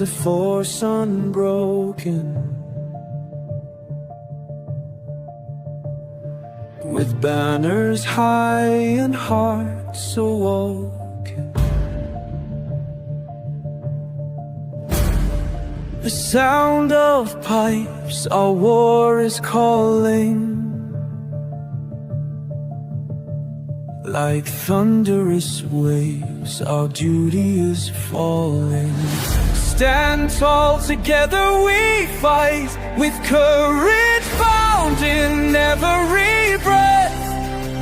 a force unbroken, with banners high and hearts awoken. The sound of pipes, our war is calling. Like thunderous waves, our duty is falling. Stand tall, together we fight, with courage found in every breath.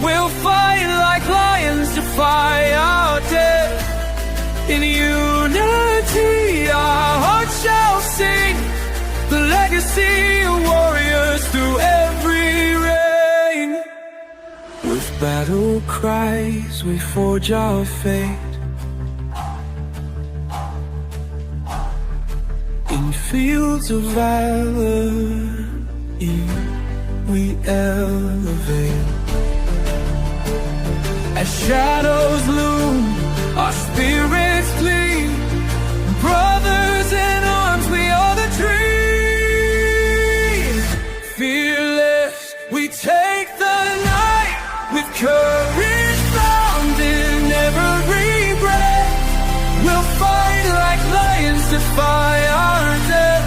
We'll fight like lions, defy our death. In unity our hearts shall sing the legacy of warriors through every reign. With battle cries we forge our fate. In fields of valor we elevate. As shadows loom, our spirits gleam. Brothers in arms, we are the dream. Fearless, we take the night, with courage found in every breath. We'll fight like lions, defy our death.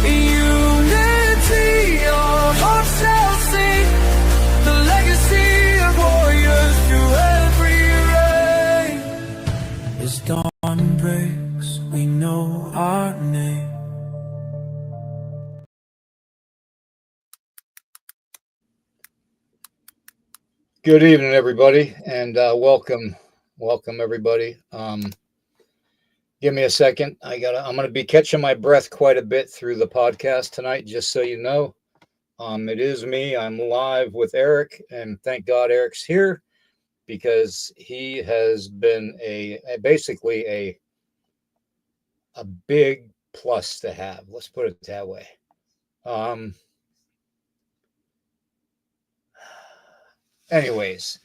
In unity, our hearts shall sing the legacy of warriors through every reign. As dawn breaks, we know our name. Good evening, everybody, and welcome everybody. Give me a second. I'm going to be catching my breath quite a bit through the podcast tonight, just so you know. It is me. I'm live with Eric, and thank God Eric's here, because he has been basically a big plus to have. Let's put it that way. Anyways,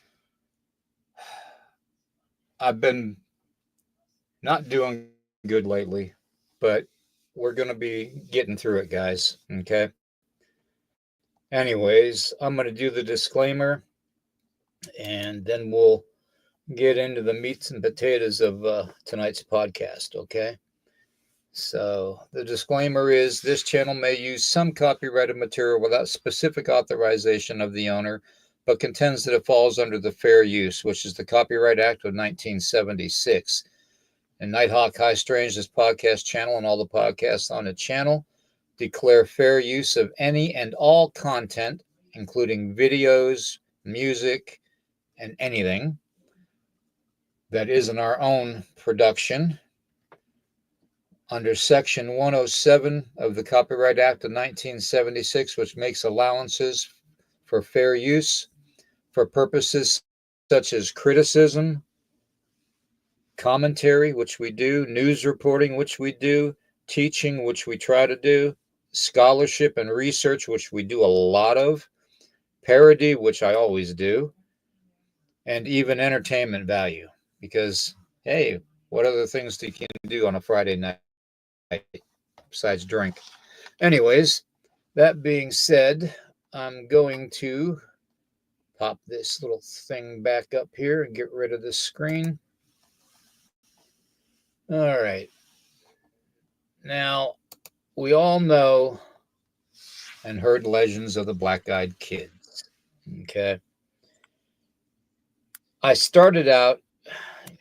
I've been not doing good lately, but we're going to be getting through it, guys. Okay. Anyways, I'm going to do the disclaimer, and then we'll get into the meats and potatoes of tonight's podcast. Okay. So the disclaimer is this channel may use some copyrighted material without specific authorization of the owner, but contends that it falls under the Fair Use, which is the Copyright Act of 1976. And Nighthawk High Strangeness podcast channel and all the podcasts on the channel declare fair use of any and all content, including videos, music, and anything that isn't our own production, under Section 107 of the Copyright Act of 1976, which makes allowances for fair use for purposes such as criticism, commentary, which we do, news reporting, which we do, teaching, which we try to do, scholarship and research, which we do a lot of, parody, which I always do, and even entertainment value, because, hey, what other things do you do on a Friday night besides drink? Anyways, that being said, I'm going to pop this little thing back up here and get rid of this screen. All right. Now, we all know and heard legends of the black-eyed kids. Okay. I started out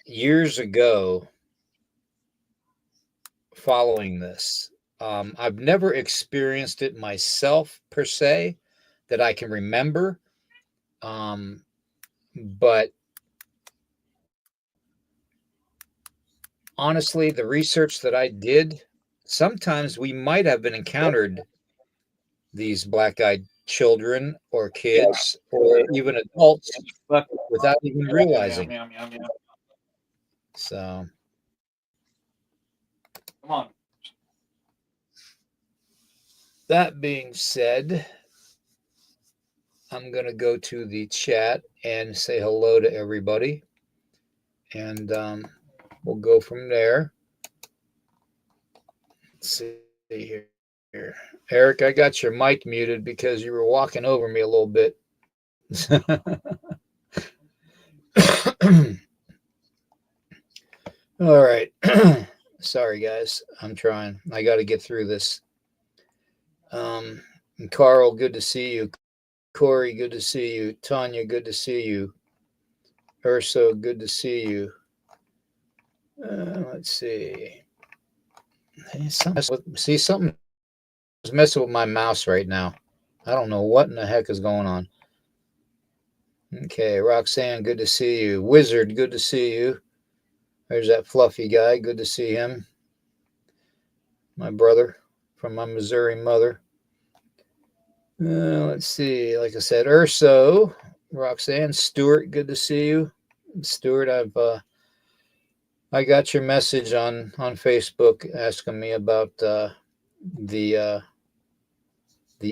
years ago following this. I've never experienced it myself per se that I can remember. But honestly, the research that I did, sometimes we might have been encountered these black-eyed children or kids or even adults without even realizing. So, come on. That being said, I'm going to go to the chat and say hello to everybody. And we'll go from there. let's see here. Eric, I got your mic muted because you were walking over me a little bit. All right. Sorry, guys. I'm trying. I got to get through this. Carl, good to see you. Corey, good to see you. Tanya, good to see you. Urso, good to see you. Let's see. Hey, something's messing with my mouse right now. I don't know what in the heck is going on. Okay, Roxanne, good to see you. Wizard, good to see you. There's that fluffy guy. Good to see him. My brother from my Missouri mother. Let's see. Like I said, Urso, Roxanne, Stuart, good to see you. Stuart, I got your message on Facebook asking me about the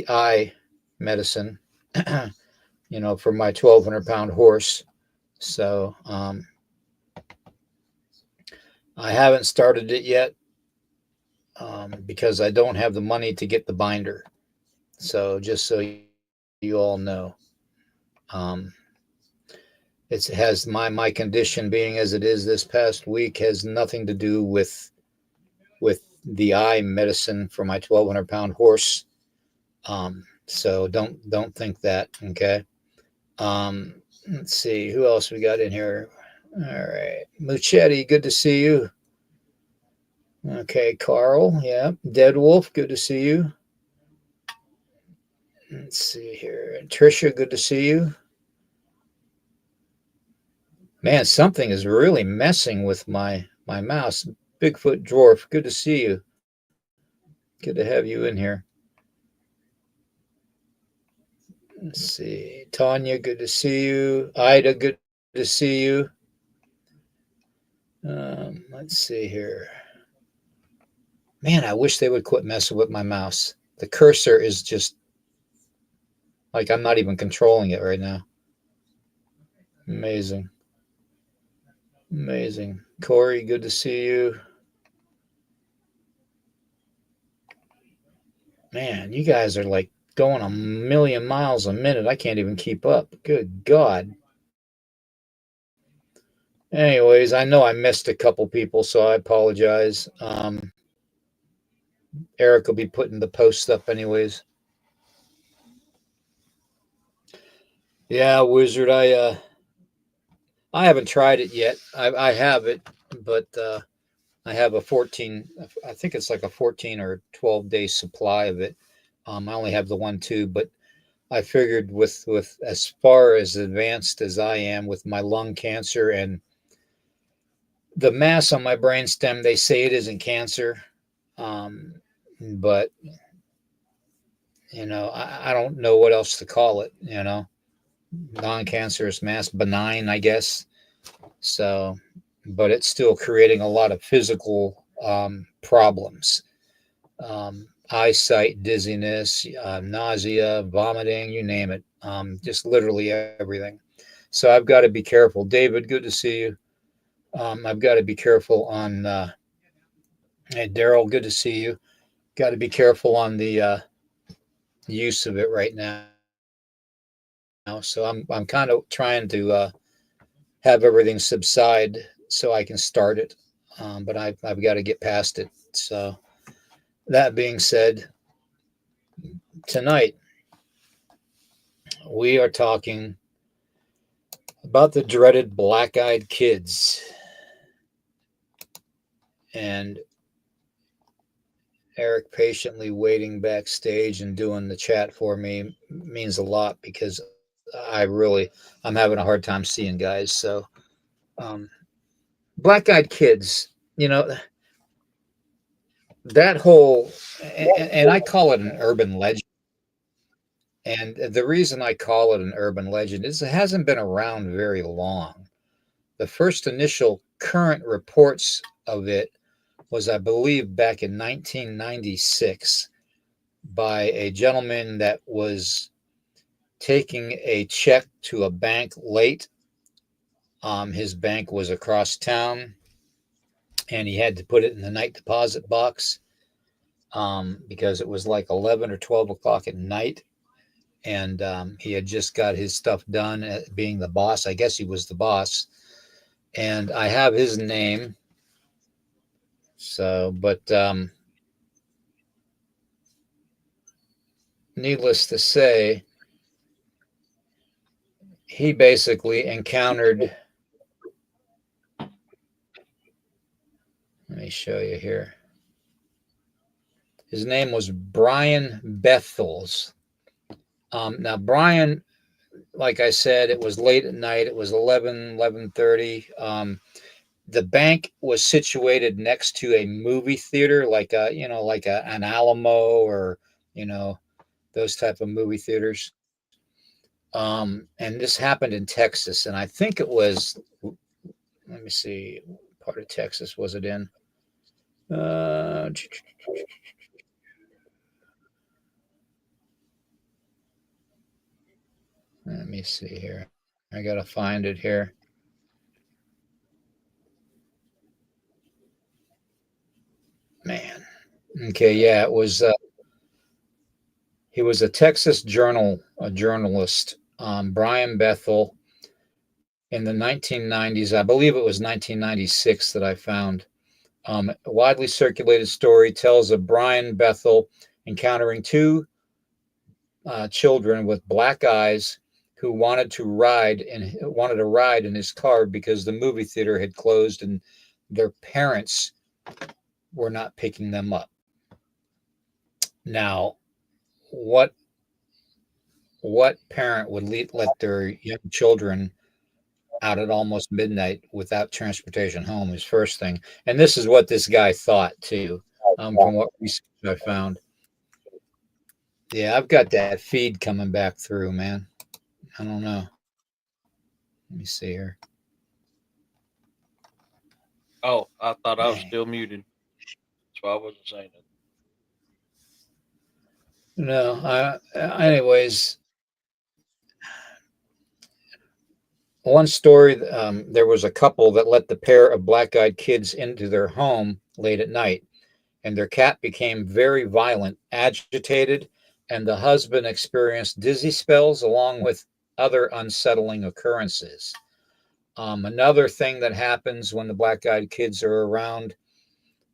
eye medicine, for my 1,200-pound horse. So I haven't started it yet because I don't have the money to get the binder. So just so you all know, it has my condition being as it is this past week has nothing to do with the eye medicine for my 1,200-pound horse. So don't think that. Okay. Let's see who else we got in here. All right, Muchetti, good to see you. Okay, Carl, yeah, Dead Wolf, good to see you. Let's see here, Tricia, good to see you. Man, something is really messing with my mouse. Bigfoot Dwarf, good to see you. Good to have you in here. Let's see, Tanya, good to see you. Ida, good to see you. Let's see here. Man, I wish they would quit messing with my mouse. The cursor is just like I'm not even controlling it right now. Amazing. Amazing. Corey, good to see you. Man, you guys are like going a million miles a minute. I can't even keep up. Good God. Anyways, I know I missed a couple people, so I apologize. Eric will be putting the posts up anyways. Yeah, Wizard, I haven't tried it yet. I have it, but I have a 14, I think it's like a 14 or 12-day supply of it. I only have the one tube, but I figured with as far as advanced as I am with my lung cancer and the mass on my brainstem, they say it isn't cancer. But I don't know what else to call it, non-cancerous mass, benign, I guess. So, but it's still creating a lot of physical problems. Eyesight, dizziness, nausea, vomiting, you name it. Just literally everything. So I've got to be careful. David, good to see you. I've got to be careful on, hey, Daryl, good to see you. Got to be careful on the use of it right now. So I'm kind of trying to have everything subside so I can start it. But I've got to get past it. So that being said, tonight we are talking about the dreaded black-eyed kids. And Eric patiently waiting backstage and doing the chat for me means a lot because I'm having a hard time seeing guys. So black-eyed kids, that whole, and I call it an urban legend. And the reason I call it an urban legend is it hasn't been around very long. The first initial current reports of it was, I believe, back in 1996 by a gentleman that was taking a check to a bank late. His bank was across town, and he had to put it in the night deposit box. because it was like 11 or 12 o'clock at night. And he had just got his stuff done being the boss. I guess he was the boss. And I have his name. So, but needless to say, he basically encountered, let me show you here. His name was Brian Bethels. Now, Brian, like I said, it was late at night. It was 11:30. The bank was situated next to a movie theater, like an Alamo, or, you know, those type of movie theaters. And this happened in Texas. And I think it was, let me see, what part of Texas was it in? Let me see here. I got to find it here. Man. Okay, yeah, it was. He was a Texas journalist, Brian Bethel, in the 1990s. I believe it was 1996 that I found. A widely circulated story tells of Brian Bethel encountering two children with black eyes who wanted a ride in his car because the movie theater had closed and their parents were not picking them up. Now, what parent would let their young children out at almost midnight without transportation home? Is first thing, and this is what this guy thought too, from what research I found. Yeah, I've got that feed coming back through, man. I don't know. Let me see here. Oh, I thought I was Dang. still muted. That's why I wasn't saying it. No, anyways, one story, there was a couple that let the pair of black-eyed kids into their home late at night, and their cat became very violent, agitated, and the husband experienced dizzy spells along with other unsettling occurrences. Another thing that happens when the black-eyed kids are around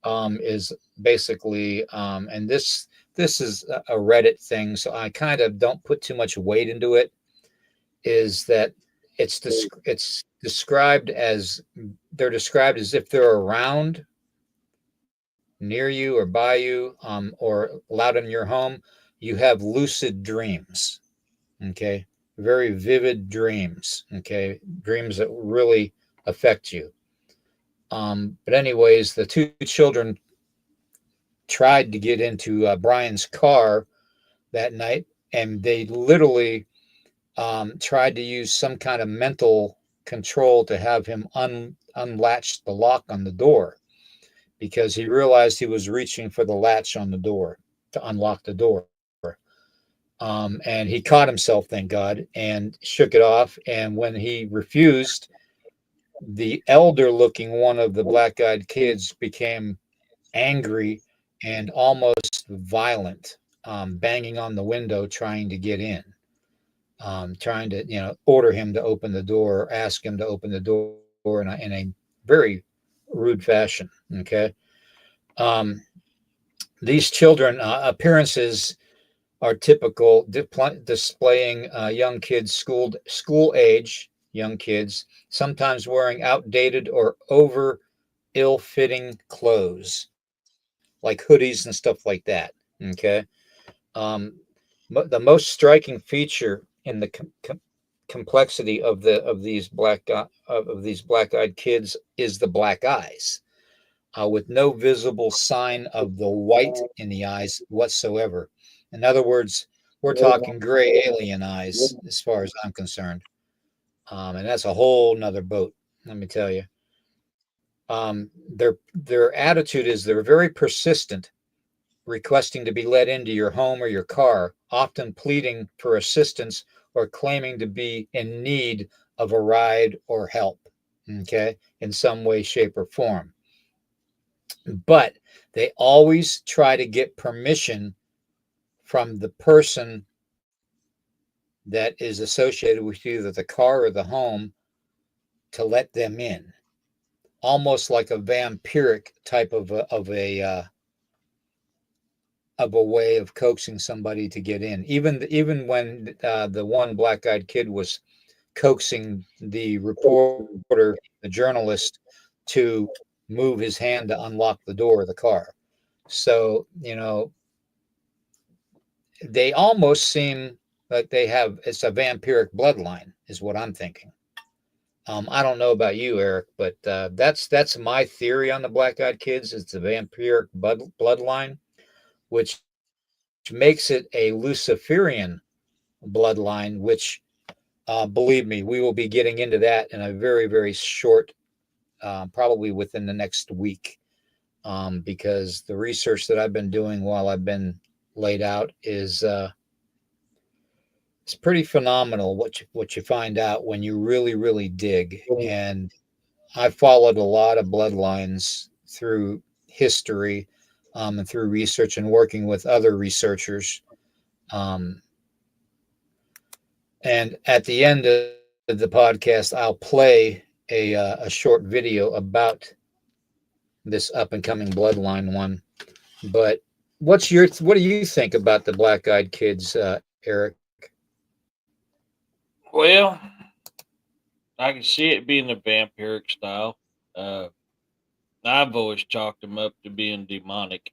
is basically, and this is a Reddit thing, so I kind of don't put too much weight into it, is that it's described as, they're described as if they're around, near you or by you, or loud in your home, you have lucid dreams. Okay, very vivid dreams. Okay, dreams that really affect you. But anyways, the two children tried to get into Brian's car that night, and they literally tried to use some kind of mental control to have him unlatch the lock on the door, because he realized he was reaching for the latch on the door to unlock the door. And he caught himself, thank God, and shook it off. And when he refused, the elder looking one of the black eyed kids became angry and almost violent, banging on the window, trying to get in, trying to, order him to open the door, ask him to open the door in a very rude fashion. Okay. These children appearances are typical, displaying young kids, school age young kids, sometimes wearing outdated or over ill-fitting clothes, like hoodies and stuff like that. Okay. Um, the most striking feature in the complexity of these black-eyed kids is the black eyes, with no visible sign of the white in the eyes whatsoever. In other words, we're talking gray alien eyes, as far as I'm concerned, and that's a whole nother boat. Let me tell you. Their attitude is they're very persistent, requesting to be let into your home or your car, often pleading for assistance or claiming to be in need of a ride or help, okay, in some way, shape, or form. but they always try to get permission from the person that is associated with either the car or the home to let them in, almost like a vampiric type of a way of coaxing somebody to get in. Even when the one black-eyed kid was coaxing the reporter, the journalist, to move his hand to unlock the door of the car. So, they almost seem like it's a vampiric bloodline, is what I'm thinking. I don't know about you, Eric, but that's my theory on the black-eyed kids. It's a vampiric bloodline, which makes it a Luciferian bloodline, which, believe me, we will be getting into that in a very, very short, probably within the next week, because the research that I've been doing while I've been laid out is it's pretty phenomenal what you find out when you really, really dig. And I followed a lot of bloodlines through history, and through research and working with other researchers. Um, and at the end of the podcast, I'll play a short video about this up and coming bloodline one. But what do you think about the black-eyed kids, Eric? Well, I can see it being a vampiric style. Uh, I've always chalked them up to being demonic.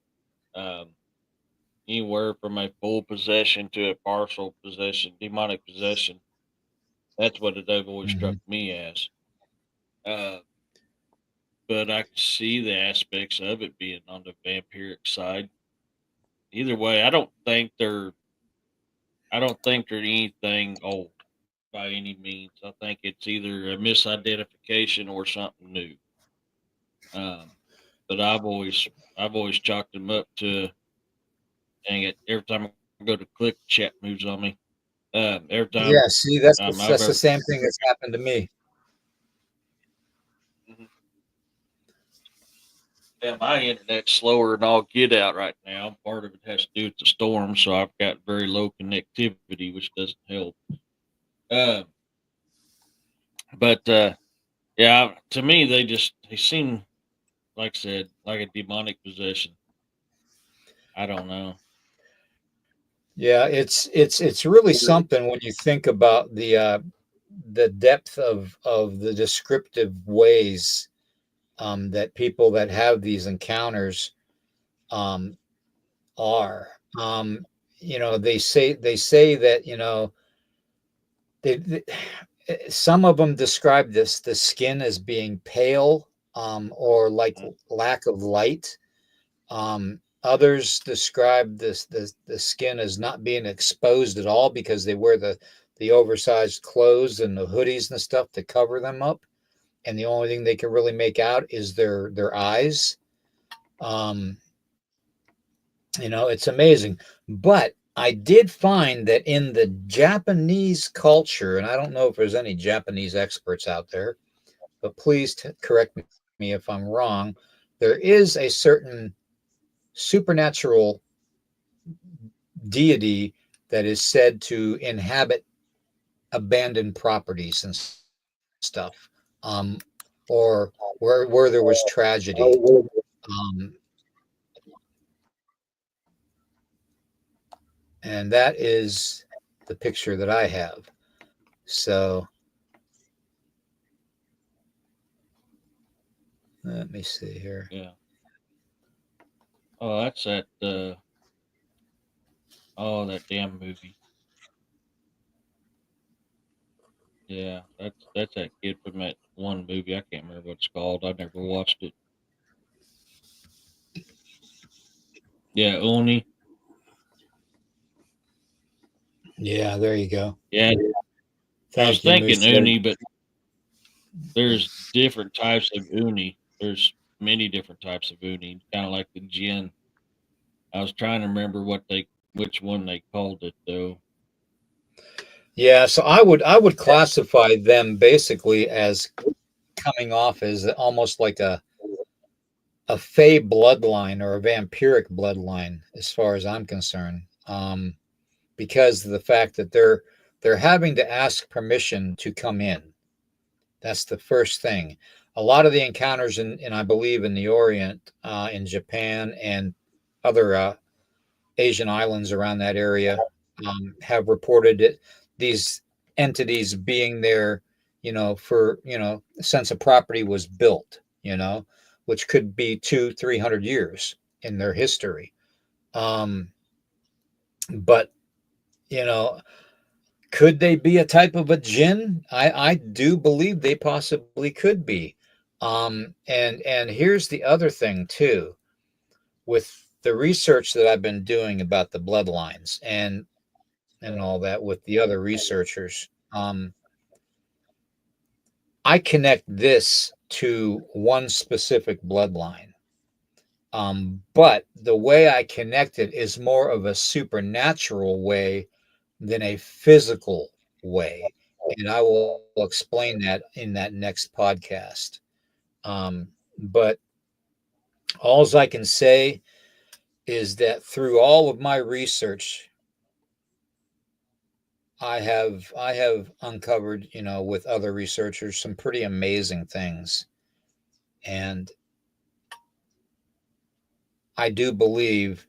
Um, Anywhere from a full possession to a partial possession, demonic possession. That's what they've always struck Mhm. me as. Uh, but I can see the aspects of it being on the vampiric side. Either way, I don't think they're anything old by any means. I think it's either a misidentification or something new. Um, but I've always chalked them up to, dang it, every time I go to click, chat moves on me. Every time Yeah, see, that's I've that's the ever, same thing that's happened to me. Mhm. Yeah, my internet's slower than all get out right now. Part of it has to do with the storm, so I've got very low connectivity, which doesn't help. Uh, but yeah, to me, they seem, like I said, like a demonic possession. I don't know. Yeah, it's really something when you think about the depth of the descriptive ways, that people that have these encounters, um, are. Um, they say that they some of them describe the skin as being pale, or like Mm. lack of light. Others describe the skin as not being exposed at all because they wear the oversized clothes and the hoodies and stuff to cover them up, and the only thing they can really make out is their eyes. Um, it's amazing. But I did find that in the Japanese culture, and I don't know if there's any Japanese experts out there, but please correct me if I'm wrong. There is a certain supernatural deity that is said to inhabit abandoned properties and stuff, um, or where there was tragedy. Um, and that is the picture that I have. So let me see here. Yeah. Oh, that's that. Oh, that damn movie. Yeah, that's that kid from that one movie. I can't remember what it's called. I never watched it. Yeah, Oni. Yeah, there you go. Yeah, I was Thank you, thinking Moose. Uni, but there's different types of Uni. There's many different types of Uni, kind of like the Jinn. I was trying to remember which one they called it though. Yeah, so I would classify them basically as coming off as almost like fey bloodline or a vampiric bloodline, as far as I'm concerned, because of the fact that they're having to ask permission to come in. That's the first thing. A lot of the encounters in I believe in the Orient, in Japan and other Asian islands around that area, have reported it. These entities being there, for since a property was built, which could be 200-300 years in their history. But you know, could they be a type of a jinn? I do believe they possibly could be. And here's the other thing too, with the research that I've been doing about the bloodlines and all that with the other researchers. I connect this to one specific bloodline. But the way I connect it is more of a supernatural way than a physical way. And I will explain that in that next podcast. But all I can say is that through all of my research, I have uncovered, with other researchers, some pretty amazing things. And I do believe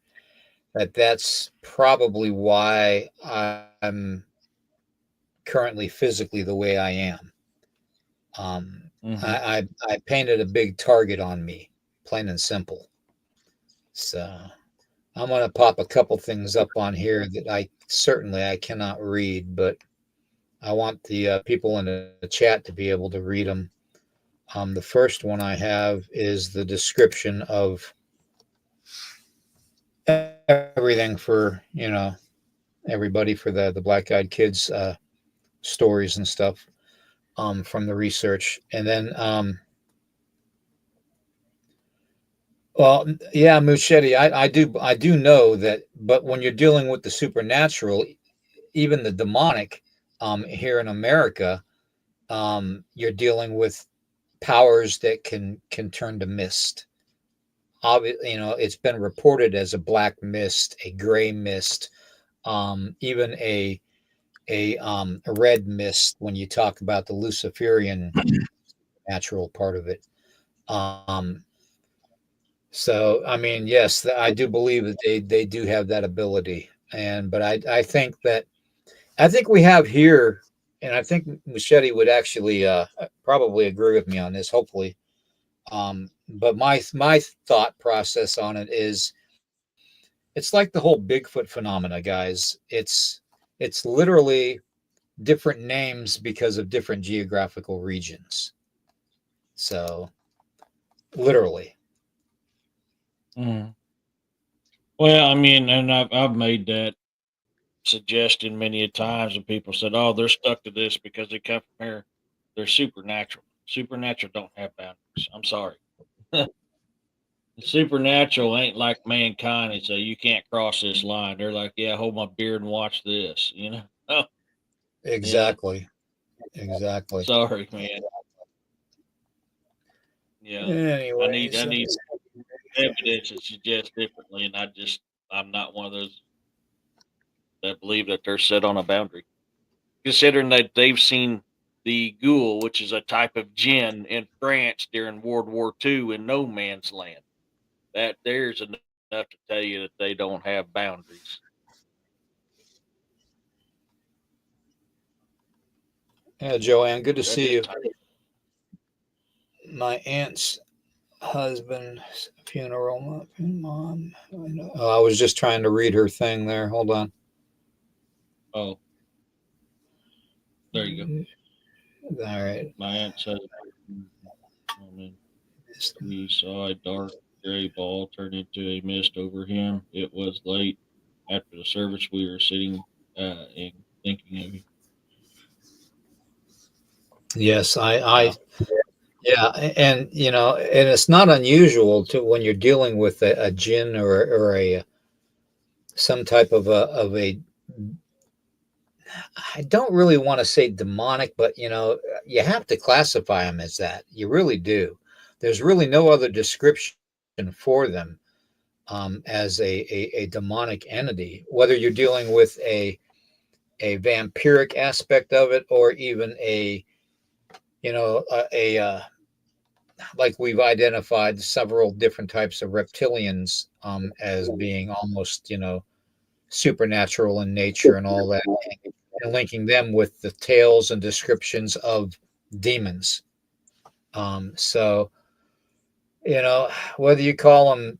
that that's probably why I'm currently physically the way I am. I painted a big target on me, plain and simple. So I'm going to pop a couple things up on here that I cannot read, but I want the people in the chat to be able to read them. The first one I have is the description of everything for, everybody, for the Black Eyed Kids stories and stuff, from the research. And then, well, yeah, Muschetti, I do know that, but when you're dealing with the supernatural, even the demonic, here in America, you're dealing with powers that can turn to mist. Obviously, it's been reported as a black mist, a gray mist, even a red mist when you talk about the Luciferian natural part of it. So I mean, yes, I do believe that they do have that ability, but I think we have here, and I think Machete would actually probably agree with me on this, hopefully. But my thought process on it is, it's like the whole Bigfoot phenomena, guys. It's literally different names because of different geographical regions. So literally. Mm. Well, I mean, and I've made that suggestion many a times, and people said, "Oh, they're stuck to this because they come from here. They're supernatural. Supernatural don't have boundaries." I'm sorry. The supernatural ain't like mankind and say you can't cross this line. They're like, yeah, hold my beard and watch this. Oh, yeah. Exactly. Sorry, man. Yeah, Anyways, I need evidence that suggests differently, and I'm not one of those that believe that they're set on a boundary. Considering that they've seen the ghoul, which is a type of jinn in France during World War II in no man's land. That there's enough to tell you that they don't have boundaries. yeah, Joanne, good to That see is you. type. My aunt's husband's funeral, mom. I was just trying to read her thing there. Hold on. Oh, there you go. All right. My aunt said, he saw a dark gray ball turn into a mist over him. It was late after the service. We were sitting and thinking of you. Yes, yeah, and and it's not unusual to, when you're dealing with a jinn or a some type of a I don't really want to say demonic, but you have to classify them as that. You really do. There's really no other description for them as a demonic entity, whether you're dealing with a vampiric aspect of it, or even a like we've identified several different types of reptilians as being almost supernatural in nature and all that, and linking them with the tales and descriptions of demons. So whether you call them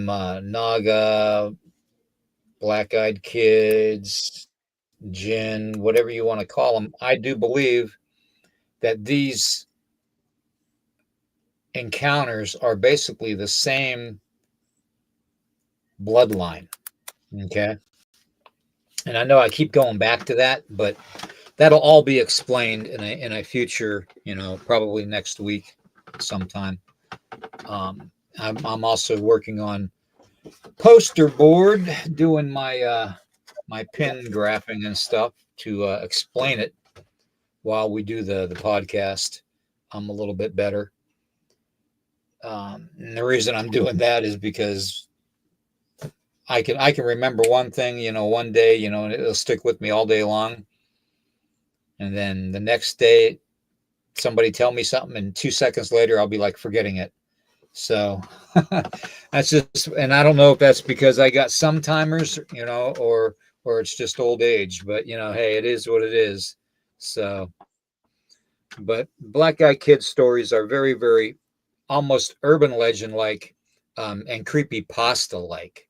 Naga, black-eyed kids, jinn, whatever you want to call them, I do believe that these encounters are basically the same bloodline. Okay. And I know I keep going back to that, but that'll all be explained in a future, probably next week sometime. I'm also working on poster board, doing my pin graphing and stuff to explain it while we do the podcast. I'm a little bit better. And the reason I'm doing that is because I can remember one thing, one day, and it'll stick with me all day long. And then the next day, somebody tell me something, and 2 seconds later, I'll be like forgetting it. So that's just, and I don't know if that's because I got some timers, or it's just old age, but hey, it is what it is. So, but Black Eyed Kids stories are very, very almost urban legend like, and creepy pasta like,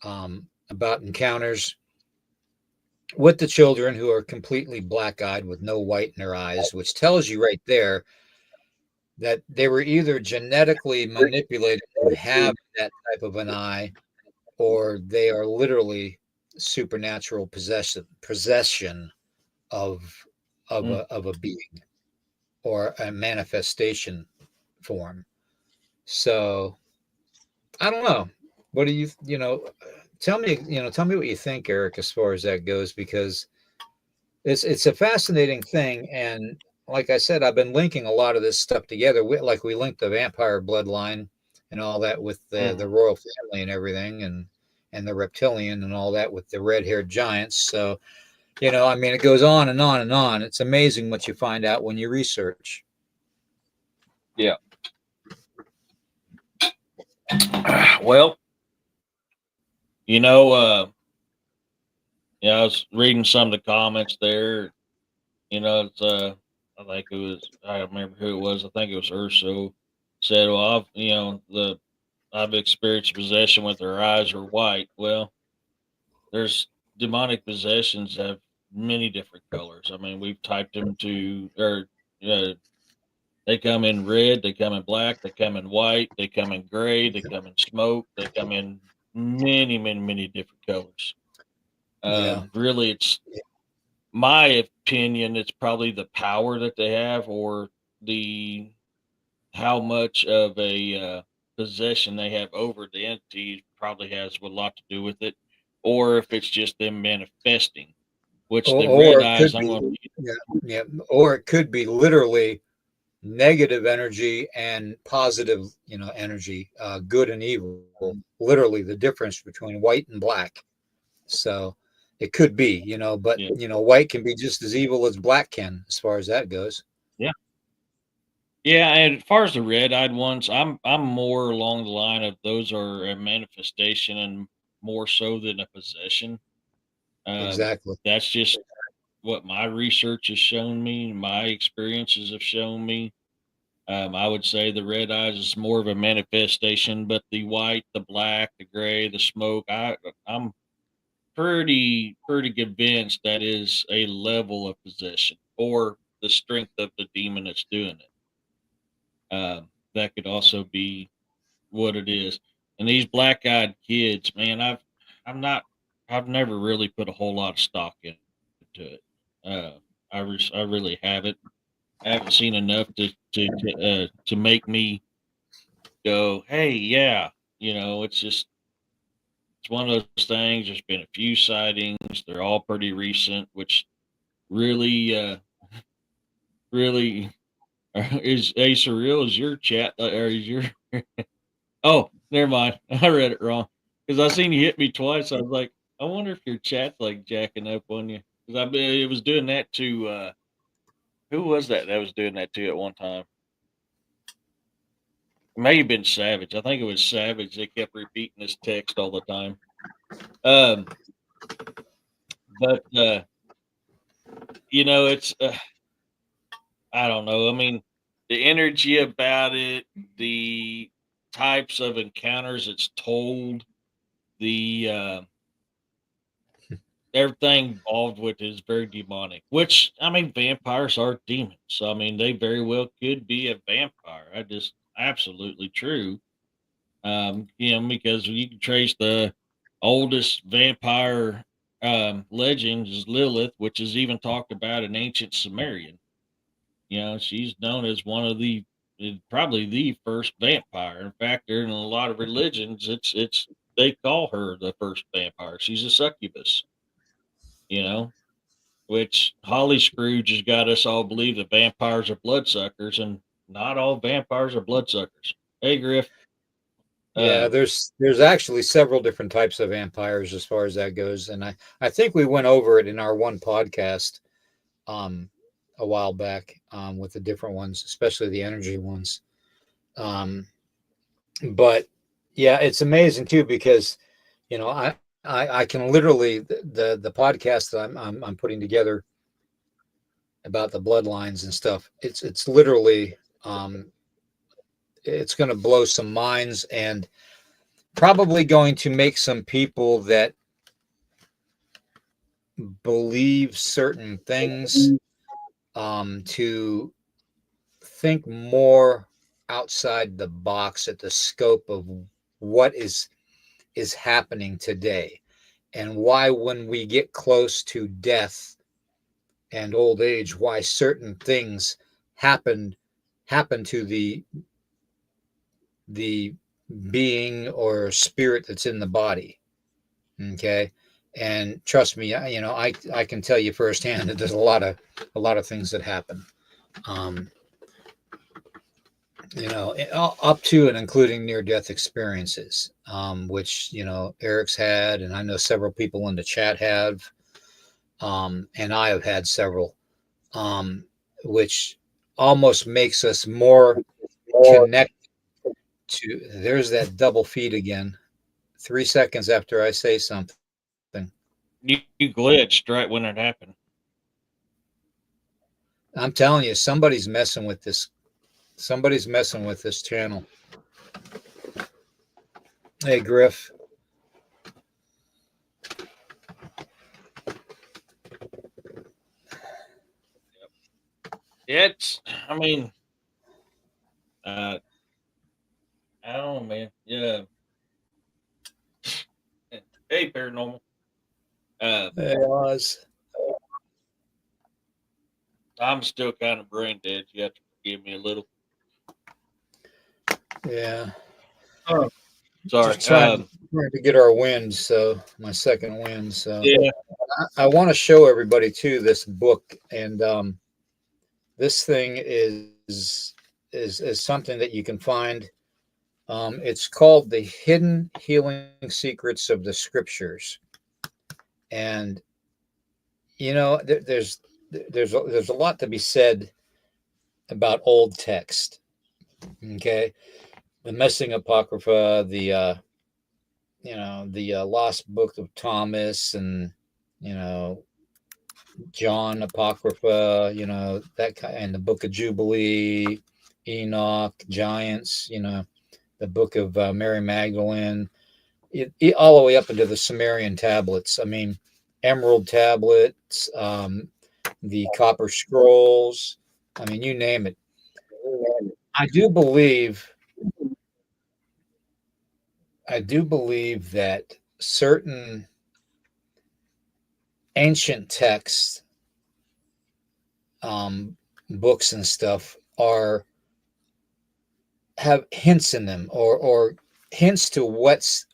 about encounters with the children who are completely black-eyed with no white in their eyes, which tells you right there that they were either genetically manipulated to have that type of an eye, or they are literally supernatural possession of a being or a manifestation form. So I don't know. What do you tell me what you think, Eric, as far as that goes, because it's a fascinating thing. And like I said, I've been linking a lot of this stuff together. Like we linked the vampire bloodline and all that with the royal family and everything, and the reptilian and all that with the red-haired giants. So, it goes on and on and on. It's amazing what you find out when you research. Yeah. Well, I was reading some of the comments there. It's I think it was, I don't remember who it was. I think it was Urso said, "Well, I've experienced possession with their eyes are white." Well, there's demonic possessions have many different colors. I mean, we've typed them they come in red, they come in black, they come in white, they come in gray, they come in smoke, they come in many, many, many different colors. Really, it's my opinion. It's probably the power that they have, or how much of a possession they have over the entity probably has a lot to do with it, or if it's just them manifesting. Which the red eyes, or it could be literally negative energy and positive, energy, good and evil, literally the difference between white and black. So it could be, but white can be just as evil as black can, as far as that goes. Yeah, and as far as the red-eyed ones, I'm more along the line of those are a manifestation and more so than a possession. Exactly. That's just what my research has shown me, my experiences have shown me. I would say the red eyes is more of a manifestation, but the white, the black, the gray, the smoke, I'm pretty convinced that is a level of possession or the strength of the demon that's doing it. That could also be what it is. And these black-eyed kids, man, I've never really put a whole lot of stock into it. I really haven't. I haven't seen enough to make me go, hey, yeah. It's one of those things. There's been a few sightings. They're all pretty recent, which really, really is surreal. Is your chat or is your Oh, never mind. I read it wrong because I seen you hit me twice. I was like, I wonder if your chat's like jacking up on you because it was doing that to who was that was doing that to you at one time? It may have been Savage. I think it was Savage. They kept repeating this text all the time. Um, but it's I don't know. I mean, the energy about it, the types of encounters it's told, the everything involved with it is very demonic. Which I mean, vampires are demons, so I mean, they very well could be a vampire. I just absolutely true. Because you can trace the oldest vampire legend is Lilith, which is even talked about in ancient Sumerian. She's known as one of probably the first vampire. In fact, in a lot of religions, it's they call her the first vampire. She's a succubus. You know, which Holly Scrooge has got us all believe that vampires are bloodsuckers, and not all vampires are bloodsuckers. Hey, Griff. Yeah, Uh, there's actually several different types of vampires as far as that goes, and I think we went over it in our one podcast um a while back with the different ones, especially the energy ones. Um, but yeah, it's amazing too because I can literally the podcast that I'm putting together about the bloodlines and stuff. It's literally it's going to blow some minds and probably going to make some people that believe certain things to think more outside the box at the scope of what is happening today and why when we get close to death and old age why certain things happen to the being or spirit that's in the body. Okay. And trust me, I can tell you firsthand that there's a lot of things that happen. Um, up to and including near death experiences, which, Eric's had, and I know several people in the chat have, and I have had several, which almost makes us more connected to. There's that double feed again. 3 seconds after I say something. you glitched right when it happened. I'm telling you, somebody's messing with this. Somebody's messing with this channel. Hey, Griff. I mean, uh, I don't know, man. Yeah. Hey, paranormal. Hey, Oz. I'm still kind of brain dead. You have to forgive me a little. Yeah. Oh, sorry. Just trying to get our win. So my second win. So Yeah. I want to show everybody too this book, and this thing is something that you can find. It's called "The Hidden Healing Secrets of the Scriptures," and there's a lot to be said about old text. Okay, the Missing Apocrypha, the Lost Book of Thomas, and John Apocrypha, that kind, and the Book of Jubilee, Enoch, Giants, the Book of Mary Magdalene, all the way up into the Sumerian tablets. I mean, Emerald tablets, the Copper Scrolls. I mean, you name it. I do believe. I do believe that certain ancient texts, books and stuff have hints in them, or hints to what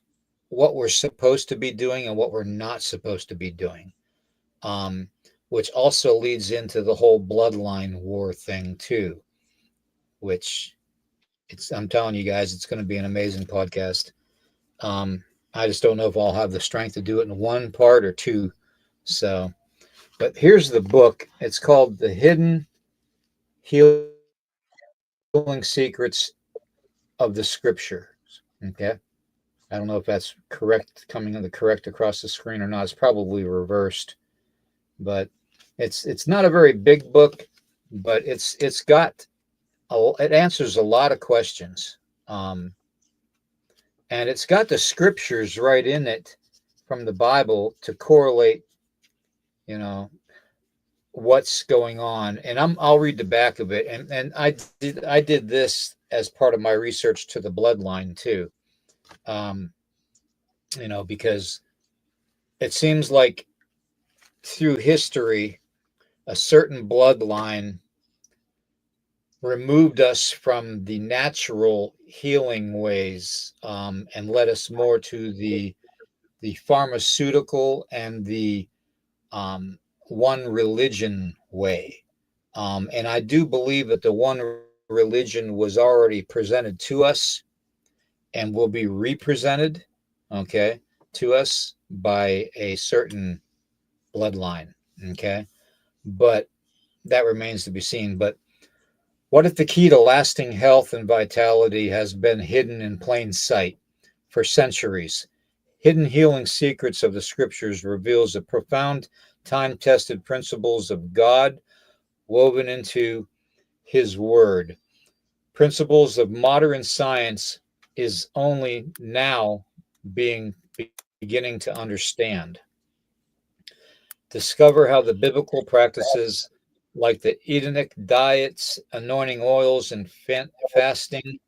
we're supposed to be doing and what we're not supposed to be doing, um, which also leads into the whole bloodline war thing too, which I'm telling you guys, it's going to be an amazing podcast. I just don't know if I'll have the strength to do it in one part or two. So, but here's the book. It's called The Hidden Healing Secrets of the Scriptures. Okay. I don't know if that's correct, coming in the correct across the screen or not. It's probably reversed, but it's not a very big book, but it's got it answers a lot of questions. And it's got the scriptures right in it from the Bible to correlate, you know, what's going on. And I'll read the back of it. And I did this as part of my research to the bloodline too. Because it seems like through history, a certain bloodline removed us from the natural healing ways, and led us more to the pharmaceutical and the one religion way. And I do believe that the one religion was already presented to us and will be represented, okay, to us by a certain bloodline, okay? But that remains to be seen. But what if the key to lasting health and vitality has been hidden in plain sight for centuries? Hidden Healing Secrets of the Scriptures reveals the profound, time-tested principles of God woven into His Word. Principles of modern science is only now beginning to understand. Discover how the biblical practices like the Edenic diets, anointing oils, and fasting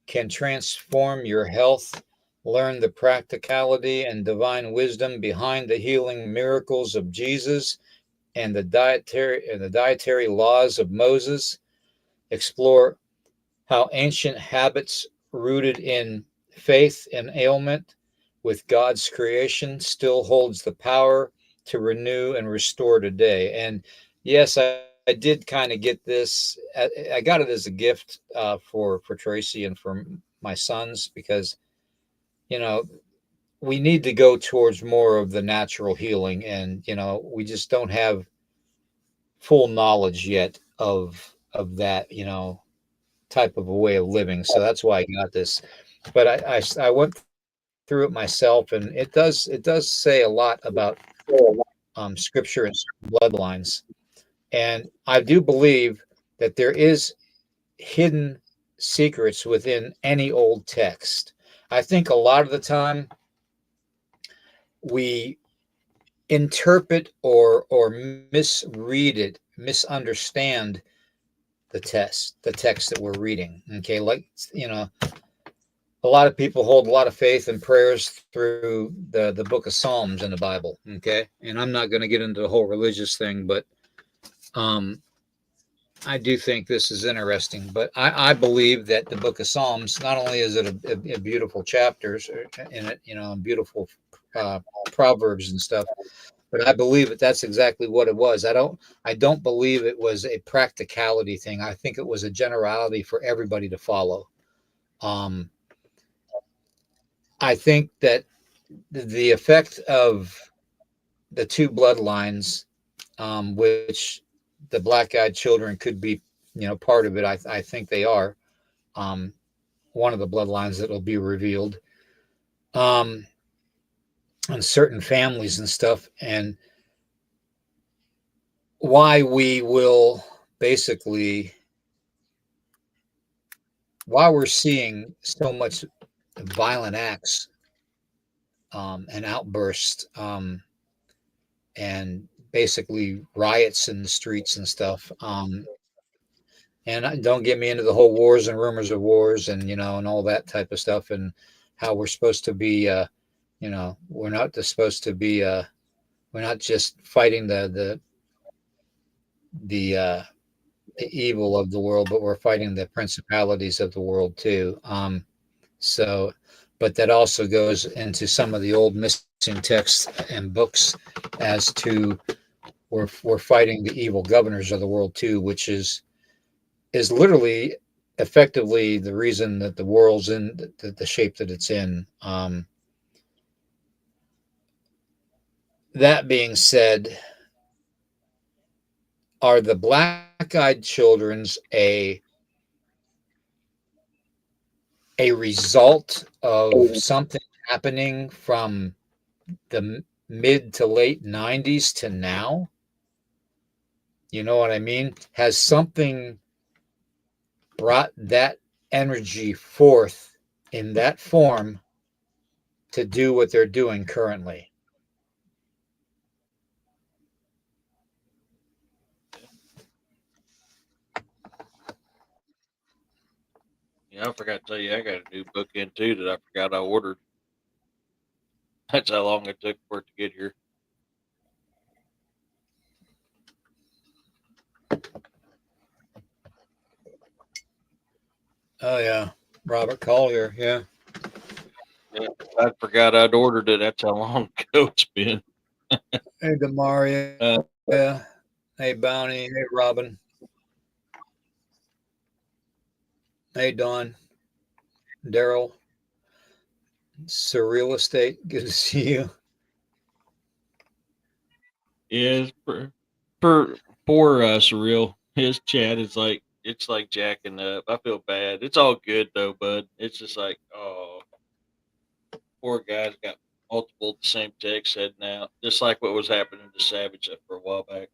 can transform your health. Learn the practicality and divine wisdom behind the healing miracles of Jesus and the dietary laws of Moses. Explore how ancient habits rooted in faith and ailment with God's creation still holds the power to renew and restore today. And yes, I did kind of get this. I got it as a gift for Tracy and for my sons, because we need to go towards more of the natural healing, and we just don't have full knowledge yet of that type of a way of living. So that's why I got this. But I went through it myself, and it does say a lot about scripture and bloodlines. And I do believe that there is hidden secrets within any old text. I think a lot of the time we interpret or misread it, misunderstand the text that we're reading. Okay, like a lot of people hold a lot of faith and prayers through the book of Psalms in the Bible. Okay, and I'm not going to get into the whole religious thing, but I do think this is interesting. But I believe that the book of Psalms, not only is it a beautiful chapters in it, beautiful proverbs and stuff, but I believe that's exactly what it was. I don't believe it was a practicality thing. I think it was a generality for everybody to follow. I think that the effect of the two bloodlines, which the black-eyed children could be, part of it. I think they are one of the bloodlines that will be revealed, and certain families and stuff, and why we will basically, why we're seeing so much violent acts and outbursts, and basically riots in the streets and stuff. And don't get me into the whole wars and rumors of wars and and all that type of stuff, and how we're supposed to be we're not supposed to be we're not just fighting the evil of the world, but we're fighting the principalities of the world too. So, but that also goes into some of the old missing texts and books as to we're fighting the evil governors of the world too, which is literally effectively the reason that the world's in the shape that it's in. That being said, are the black-eyed children's a result of something happening from the mid to late 90s to now? You know what I mean? Has something brought that energy forth in that form to do what they're doing currently? Yeah, I forgot to tell you, I got a new book in too that I forgot I ordered. That's how long it took for it to get here. Oh yeah, Robert Collier. Yeah. Yeah, I forgot I'd ordered it. That's how long ago it's been. Hey, Demaria. Uh, Yeah. Hey, Bounty. Hey, Robin. Hey, Don. Daryl. Surreal Estate. Good to see you. yeah, for poor surreal. His chat is like it's like jacking up. I feel bad. It's all good though, bud. It's just like, oh, poor guy's got multiple the same text heading out, just like what was happening to Savage for a while back.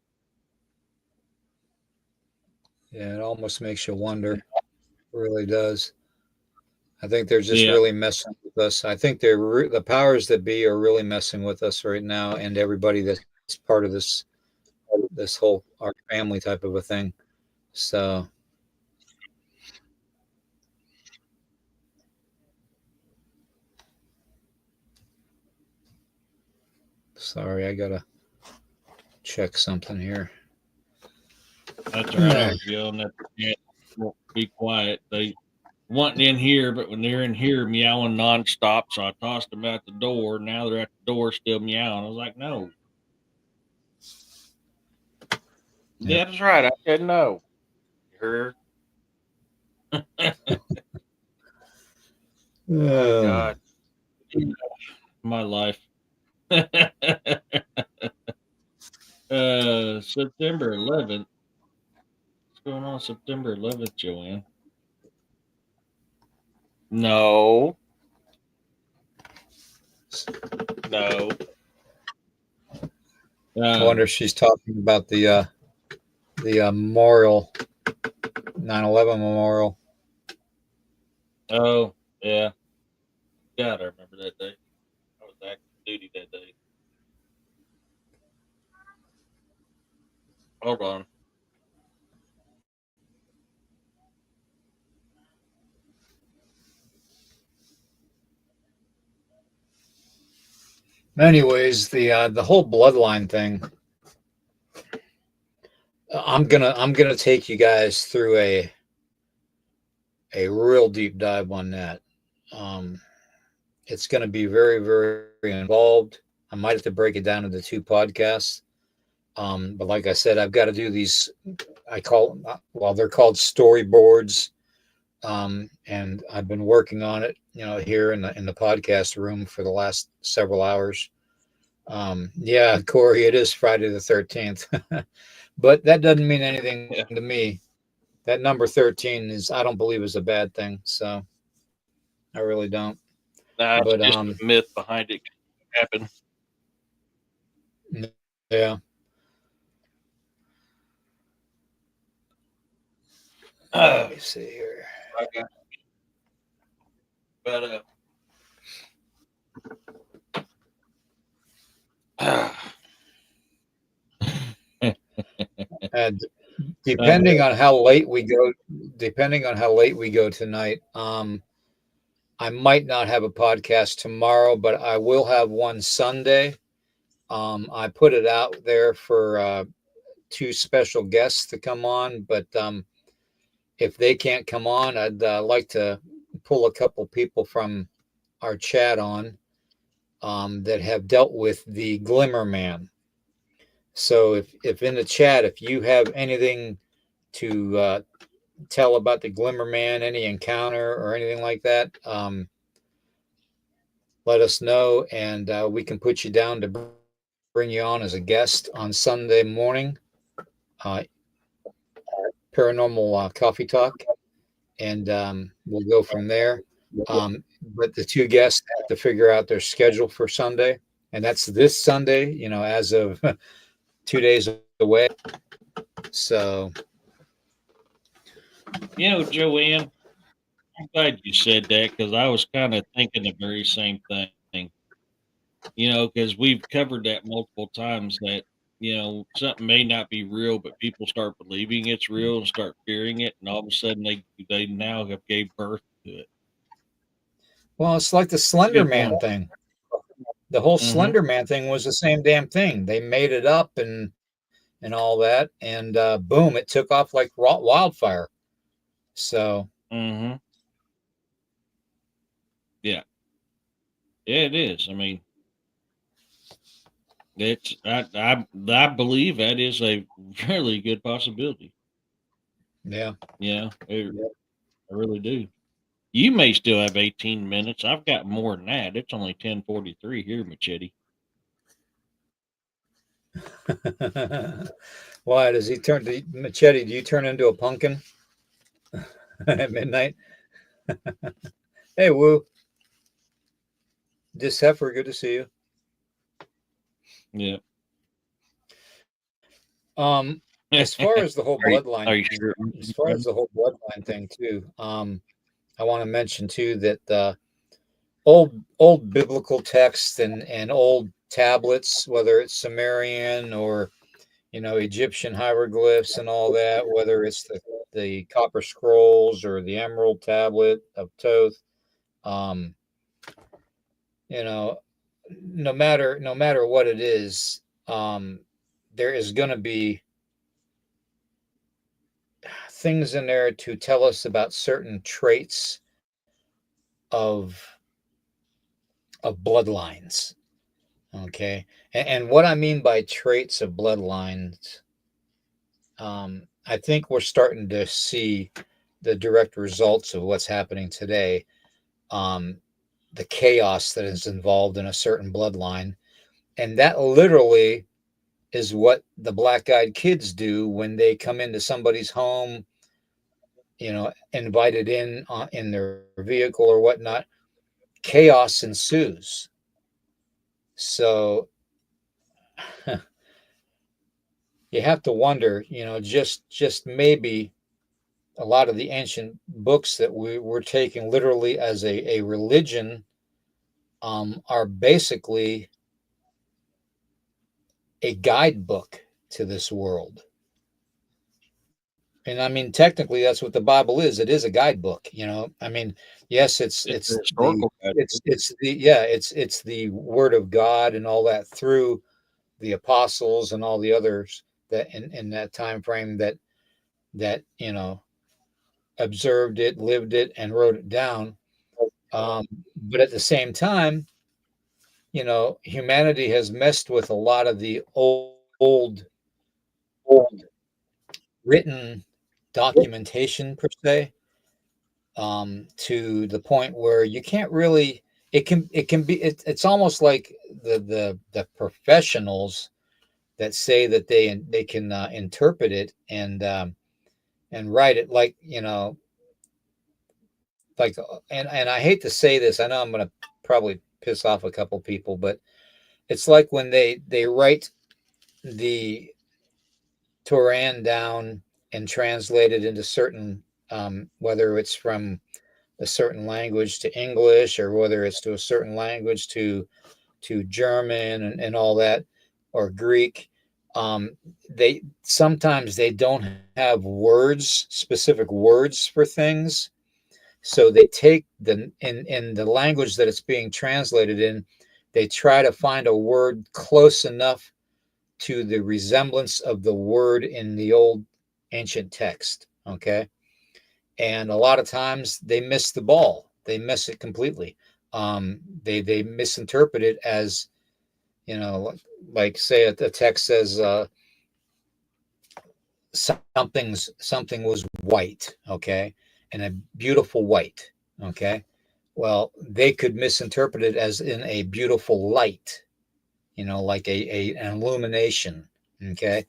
Yeah, it almost makes you wonder. It really does. I think they're just Yeah, really messing with us. I think the powers that be are really messing with us right now, and everybody that's part of this whole our family type of a thing. So sorry, I gotta check something here. that's all right. I was yelling at the cat. Won't be quiet. They wanting in here, but when they're in here meowing nonstop, so I tossed them out the door. Now they're at the door still meowing. I was like, no. Yep. Yeah, that's right. I said no. You heard? My Oh, God. My life. September 11th. What's going on September 11th, Joanne? No, no. I wonder Um, if she's talking about the memorial, 9/11 memorial. oh, yeah. God, I remember that day. I was active duty that day. Hold on. Anyways, the whole bloodline thing. I'm gonna take you guys through a real deep dive on that. Um, it's gonna be very very involved. I might have to break it down into two podcasts. But like I said, I've got to do these. I call well, they're called storyboards. And I've been working on it, here in the podcast room for the last several hours. Yeah, Corey, it is Friday the 13th, but that doesn't mean anything Yeah. to me. That number 13 I don't believe is a bad thing. So I really don't. Nah, it's But just the myth behind it happened. yeah. Let Uh, me see here. I got, but And uh, depending on how late we go, tonight, I might not have a podcast tomorrow, but I will have one Sunday. I put it out there for two special guests to come on, but if they can't come on, I'd like to pull a couple people from our chat on that have dealt with the Glimmer Man. So if in the chat, if you have anything to tell about the Glimmer Man, any encounter or anything like that, let us know, and we can put you down to bring you on as a guest on Sunday morning, uh, paranormal coffee talk, and we'll go from there. But the two guests have to figure out their schedule for Sunday, and that's this Sunday, as of 2 days away. So, Joanne, I'm glad you said that because I was kind of thinking the very same thing. Because we've covered that multiple times that, something may not be real, but people start believing it's real and start fearing it. And all of a sudden they now have gave birth to it. well, it's like the Slender Man thing. The whole Slender Man thing was the same damn thing. They made it up and all that, and boom, it took off like wildfire. So, yeah, it is. I mean, I believe that is a really good possibility. yeah. I really do. You may still have 18 minutes. I've got more than that. It's only 10:43 here, Machete. Why does he turn to Machete? Do you turn into a pumpkin at midnight? Hey, Woo. This heifer, good to see you. Yeah. As far as the whole bloodline, are you sure? as far as the whole bloodline thing too, I want to mention too that old biblical texts and old tablets, whether it's Sumerian or Egyptian hieroglyphs and all that, whether it's the copper scrolls or the emerald tablet of Thoth, no matter what it is, there is going to be things in there to tell us about certain traits of bloodlines. Okay, and what I mean by traits of bloodlines, I think we're starting to see the direct results of what's happening today. The chaos that is involved in a certain bloodline, and that literally is what the black-eyed kids do when they come into somebody's home, invited in their vehicle or whatnot. Chaos ensues. So you have to wonder, just maybe a lot of the ancient books that we're taking literally as a religion are basically a guidebook to this world. And I mean, technically, that's what the Bible is. It is a guidebook. I mean, yes, it's historical. it's the Word of God and all that through the apostles and all the others that in that time frame that observed it, lived it, and wrote it down. But at the same time, humanity has messed with a lot of the old written documentation per se, to the point where you can't really. It's almost like the professionals that say that they can interpret it and write it like and I hate to say this, I know I'm going to probably piss off a couple people, but it's like when they write the Quran down and translate it into certain, whether it's from a certain language to English or whether it's to a certain language to German and all that, or Greek. They sometimes they don't have specific words for things. So they take in the language that it's being translated in, they try to find a word close enough to the resemblance of the word in the old ancient text. Okay. And a lot of times they miss the ball. They miss it completely. They misinterpret it as, like say a text says, something was white, okay, and a beautiful white, okay. Well, they could misinterpret it as in a beautiful light, like an illumination, okay.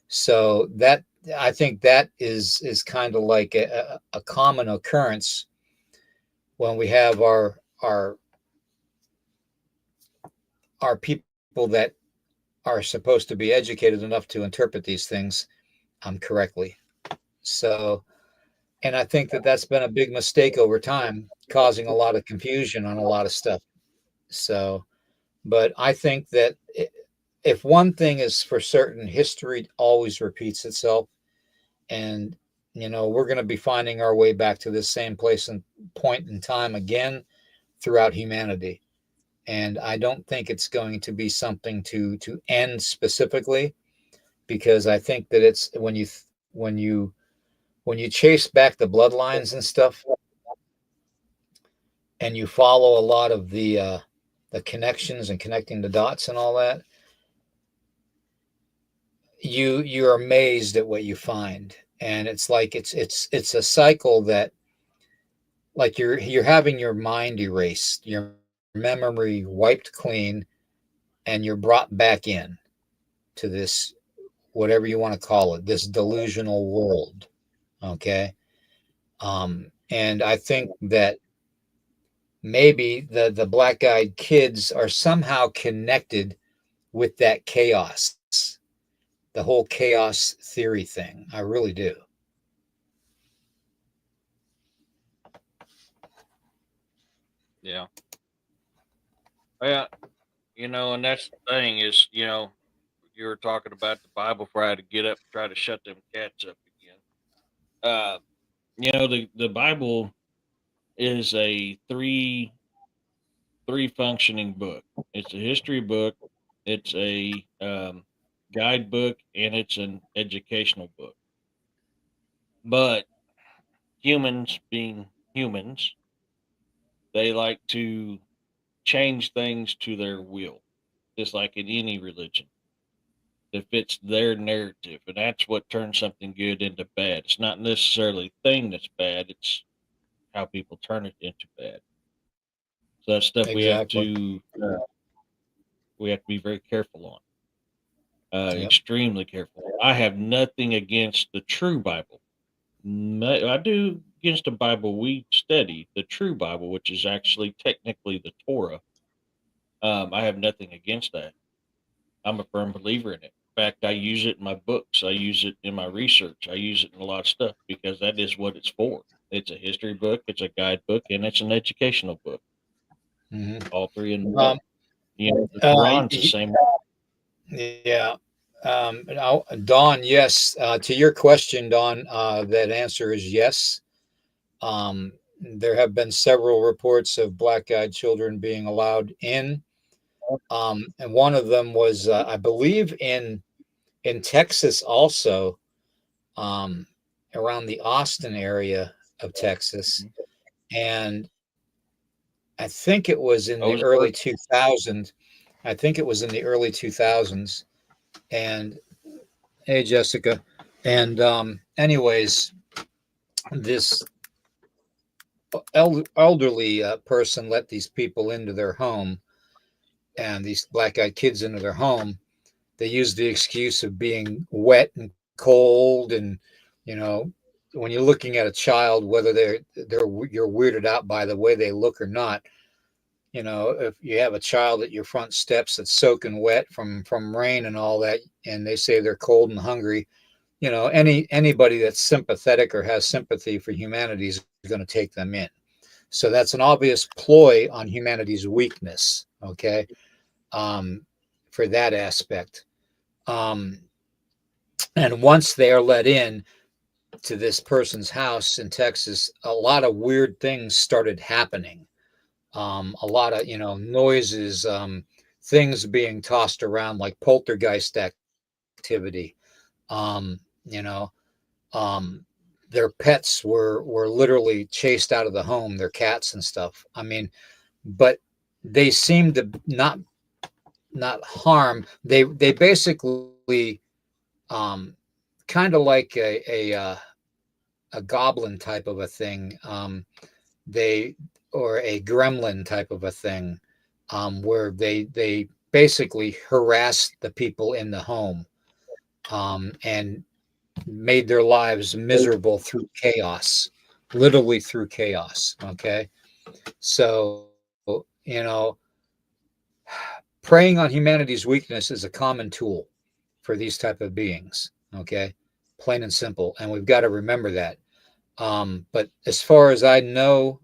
So that, I think that is kind of like a common occurrence when we have our people that are supposed to be educated enough to interpret these things correctly. So, and I think that that's been a big mistake over time, causing a lot of confusion on a lot of stuff. So, but I think that if one thing is for certain, history always repeats itself. And, we're going to be finding our way back to this same place and point in time again throughout humanity. And I don't think it's going to be something to end specifically, because I think that it's when you chase back the bloodlines and stuff, and you follow a lot of the connections and connecting the dots and all that, you're amazed at what you find. And it's like it's a cycle that, like, you're having your mind erased, your memory wiped clean, and you're brought back in to this, whatever you want to call it, this delusional world, okay. And I think that maybe the black-eyed kids are somehow connected with that chaos, the whole chaos theory thing. I really do. Yeah. Well, and that's the thing is, you were talking about the Bible before I had to get up and try to shut them cats up again. The Bible is a three functioning book. It's a history book, it's a guidebook, and it's an educational book. But humans, being humans, they like to change things to their will, just like in any religion that fits their narrative, and that's what turns something good into bad. It's not necessarily the thing that's bad; it's how people turn it into bad. So that's stuff Exactly. we have to be very careful on. Yep. Extremely careful. I have nothing against the true Bible. I do against the Bible we study, the true Bible, which is actually technically the Torah. I have nothing against that. I'm a firm believer in it. In fact, I use it in my books. I use it in my research. I use it in a lot of stuff because that is what it's for. It's a history book, it's a guidebook, and it's an educational book. Hmm. All three in one. The Uh, Quran's the same. yeah. Now, Don, yes. To your question, Don, that answer is yes. There have been several reports of black-eyed children being allowed in, and one of them was, I believe, in Texas, also, um, around the Austin area of Texas, and I think it was in the Ozark. early 2000s. I think it was in the early 2000s. And hey, Jessica. And anyways, this elderly person let these people into their home, and these black-eyed kids into their home. They used the excuse of being wet and cold, and you know, when you're looking at a child, whether you're weirded out by the way they look or not. If you have a child at your front steps that's soaking wet from rain and all that, and they say they're cold and hungry, anybody that's sympathetic or has sympathy for humanity is going to take them in. So that's an obvious ploy on humanity's weakness, okay, for that aspect. Um, and once they are let in to this person's house in Texas, a lot of weird things started happening. A lot of noises, things being tossed around like poltergeist activity. Um, you know, um, their pets were literally chased out of the home, their cats and stuff. I mean, but they seemed to not harm. They basically um, kind of like a goblin type of a thing. They or a gremlin type of a thing, where they basically harassed the people in the home, and made their lives miserable through chaos, literally through chaos. Okay, so preying on humanity's weakness is a common tool for these type of beings. Okay, plain and simple, and we've got to remember that. But as far as I know,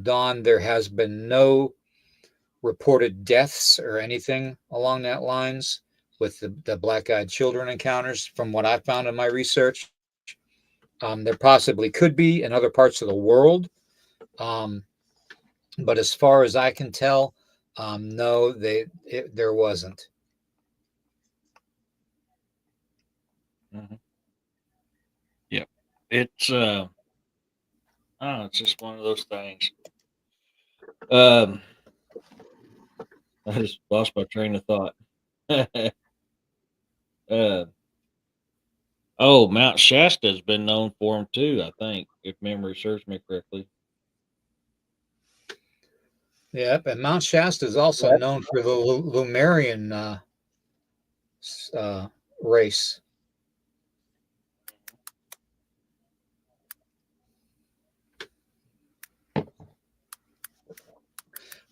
Don, there has been no reported deaths or anything along that lines with the black-eyed children encounters. From what I found in my research, there possibly could be in other parts of the world, um, but as far as I can tell, no, there wasn't. Mm-hmm. Yep. It's it's just one of those things. Um, I just lost my train of thought. uh, oh, Mount Shasta has been known for them too. I think, if memory serves me correctly. Yep, and Mount Shasta is also known for the Lumerian uh, race,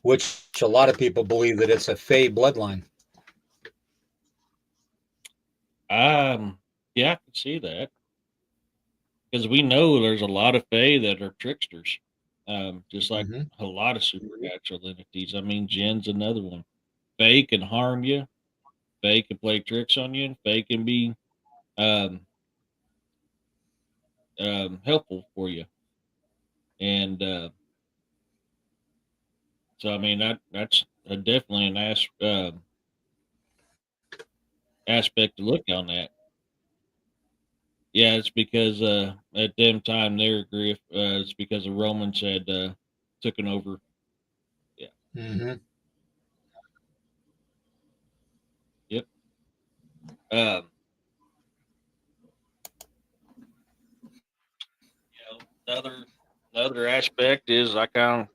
which a lot of people believe that it's a Fey bloodline. Yeah, I can see that because we know there's a lot of Fae that are tricksters, just like Hmm. a lot of supernatural entities. I mean, Jin's another one. Fae can harm you. Fae can play tricks on you, and Fae can be um, helpful for you. And so, I mean, that's definitely an aspect to look on that. Yeah, it's because at them time they agree. It's because the Romans had taken over. Yeah. Hmm. Yep. Um, another aspect is I kind of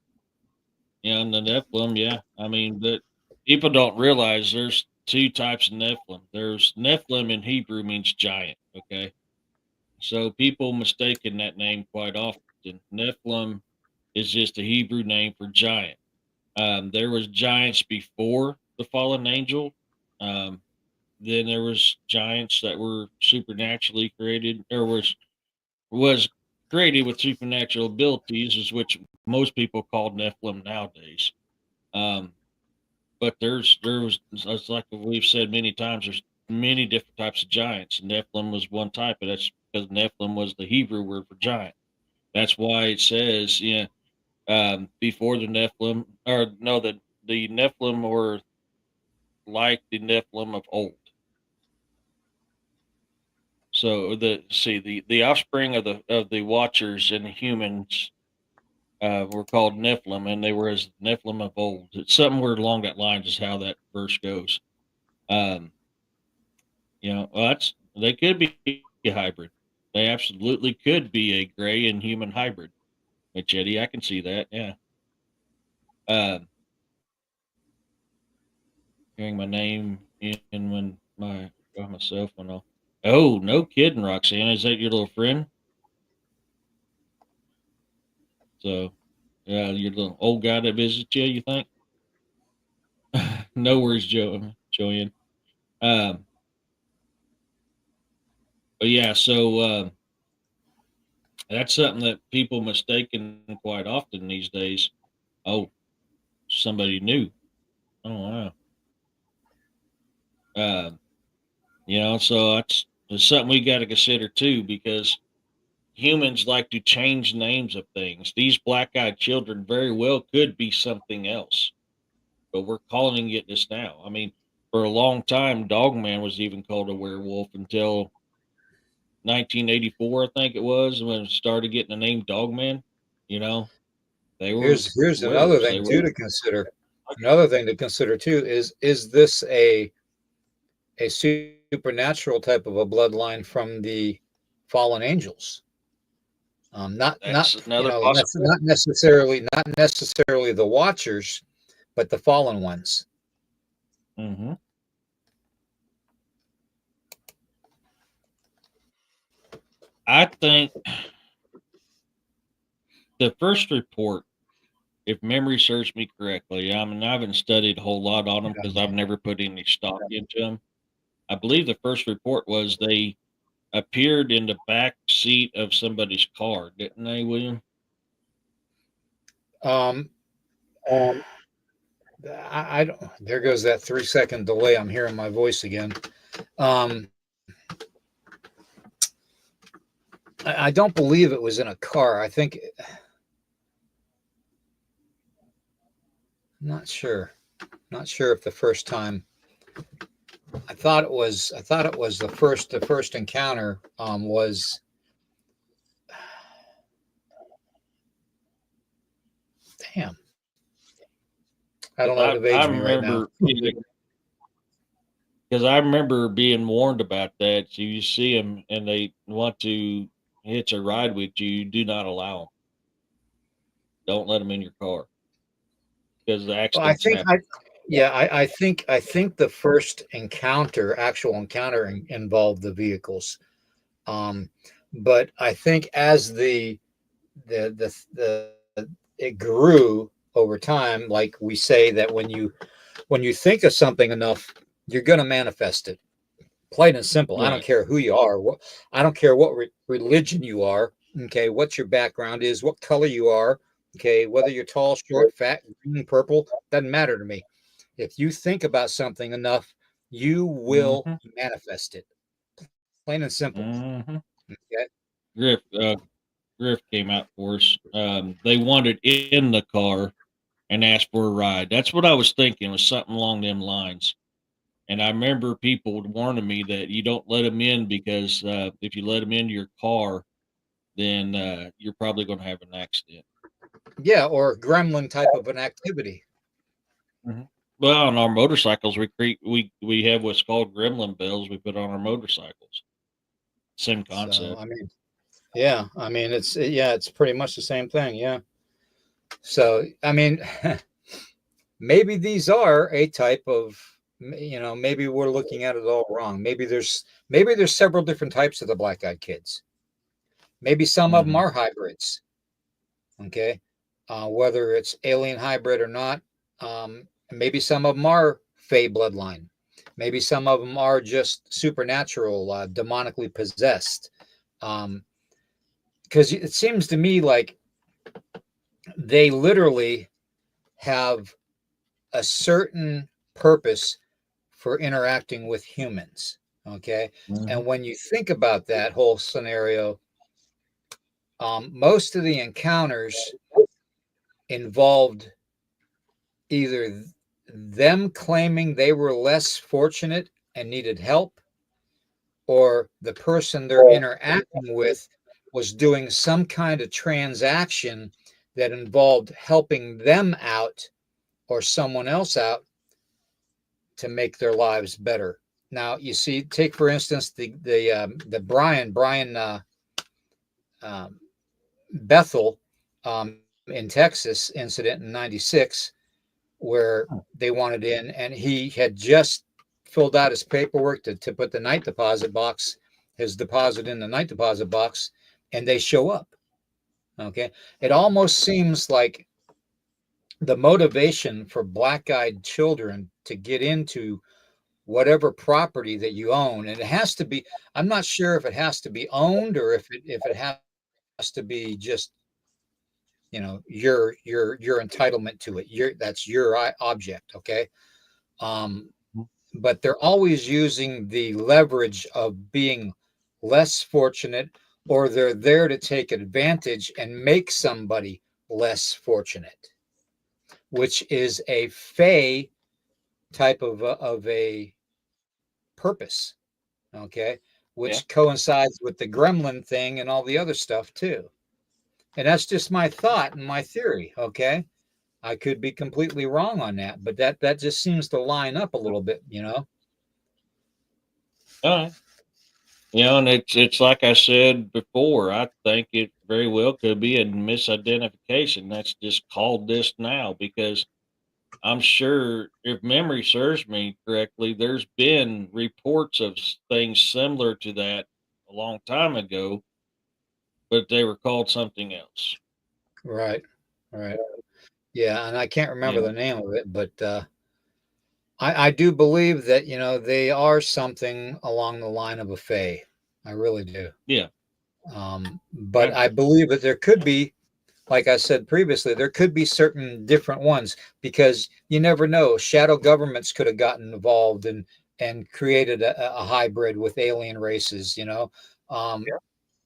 in the Nephilim. Yeah, I mean, but people don't realize there's two types of Nephilim. There's Nephilim in Hebrew means giant. Okay, so people mistaken that name quite often. Nephilim is just a Hebrew name for giant. There was giants before the fallen angel. Um, then there was giants that were supernaturally created, or was created with supernatural abilities, is which most people call Nephilim nowadays. Um, but there was, it's like we've said many times, there's many different types of giants. Nephilim was one type, but that's because Nephilim was the Hebrew word for giant. That's why it says, before the Nephilim, or no, the Nephilim were like the Nephilim of old. So the offspring of the Watchers and the humans were called Nephilim, and they were as Nephilim of old. It's somewhere along that lines is how that verse goes. Um, well, they could be a hybrid. They absolutely could be a gray and human hybrid. Machete, I can see that. Yeah. Um, hearing my name in when my by myself when I. Oh, no kidding, Roxanne. Is that your little friend? So, yeah, your little old guy that visits you. You think? No worries, Joanne. Um, but yeah, so that's something that people mistaken quite often these days. Oh, somebody new. Oh wow. Um, so that's something we got to consider too, because humans like to change names of things. These black-eyed children very well could be something else, but we're calling it this now. I mean, for a long time, Dogman was even called a werewolf until 1984, I think it was, when it started getting the name Dogman. You know, they were Here's another werewolves. thing They were. too to consider. Another thing to consider too is this a a supernatural type of a bloodline from the fallen angels. Not That's you another know possibility. not necessarily the Watchers, but the fallen ones. Mm-hmm. I think the first report, if memory serves me correctly, I mean, I haven't studied a whole lot on them because I've never put any stock into them. I believe the first report was they appeared in the back seat of somebody's car, didn't they, William? Um, I don't. There goes that 3 second delay. I'm hearing my voice again. Um, I don't believe it was in a car. I think. Not sure. Not sure if the first time. I thought it was. I thought it was the first. The first encounter was. Damn. I don't know how to I evade me right now. remember because I remember being warned about that. So you see them and they want to hitch a ride with you, do not allow them. Don't let them in your car because the Well, I accidents think happen. yeah, I think the first encounter, actual encounter, involved the vehicles. Um, but I think as the it grew over time, like we say that when you think of something enough, you're going to manifest it. Plain and simple. I don't Right. care who you are. I don't care what religion you are. Okay, what your background is, what color you are. Okay, whether you're tall, short, fat, green, purple, doesn't matter to me. If you think about something enough, you will Mm-hmm. manifest it. Plain and simple. Mm-hmm. Okay. Griff, Griff came out for us. They wanted in the car and asked for a ride. That's what I was thinking was something along them lines. And I remember people warning me that you don't let them in because if you let them into your car, then you're probably going to have an accident. Yeah, or gremlin type of an activity. Mhm. Well, on our motorcycles, we have what's called gremlin bells we put on our motorcycles. Same So concept. I mean, yeah, I mean it's pretty much the same thing. Yeah. So I mean, maybe these are a type of maybe we're looking at it all wrong. Maybe there's several different types of the black-eyed kids. Maybe some of them Hmm. are hybrids. Okay, whether it's alien hybrid or not. Maybe some of them are fey bloodline. Maybe some of them are just supernatural, demonically possessed. Because it seems to me like they literally have a certain purpose for interacting with humans. Okay. Hmm. And when you think about that whole scenario, most of the encounters involved either them claiming they were less fortunate and needed help, or the person they're interacting with was doing some kind of transaction that involved helping them out or someone else out to make their lives better. Now, you see, take for instance the Brian um, Bethel in Texas incident in '96, where they wanted in, and he had just filled out his paperwork to put the night deposit box, his deposit in the night deposit box, and they show up. Okay, it almost seems like the motivation for black-eyed children to get into whatever property that you own, and it has to be, I'm not sure if it has to be owned or if it has to be just your entitlement to it, that's your object. Okay. um but they're always using the leverage of being less fortunate, or they're there to take advantage and make somebody less fortunate, which is a fey type of a purpose. Okay, Yeah. which coincides with the gremlin thing and all the other stuff too. And that's just my thought and my theory. Okay, I could be completely wrong on that, but that just seems to line up a little bit. All right. And it's like I said before. I think it very well could be a misidentification. That's just called this now because I'm sure, if memory serves me correctly, there's been reports of things similar to that a long time ago, but they were called something else. Right. Right. Yeah, and I can't remember Yeah, the name of it, but I do believe that they are something along the line of a fae. I really do. yeah, But I, I believe that there could be, like I said previously, there could be certain different ones because you never know. Shadow governments could have gotten involved and created a hybrid with alien races. Um,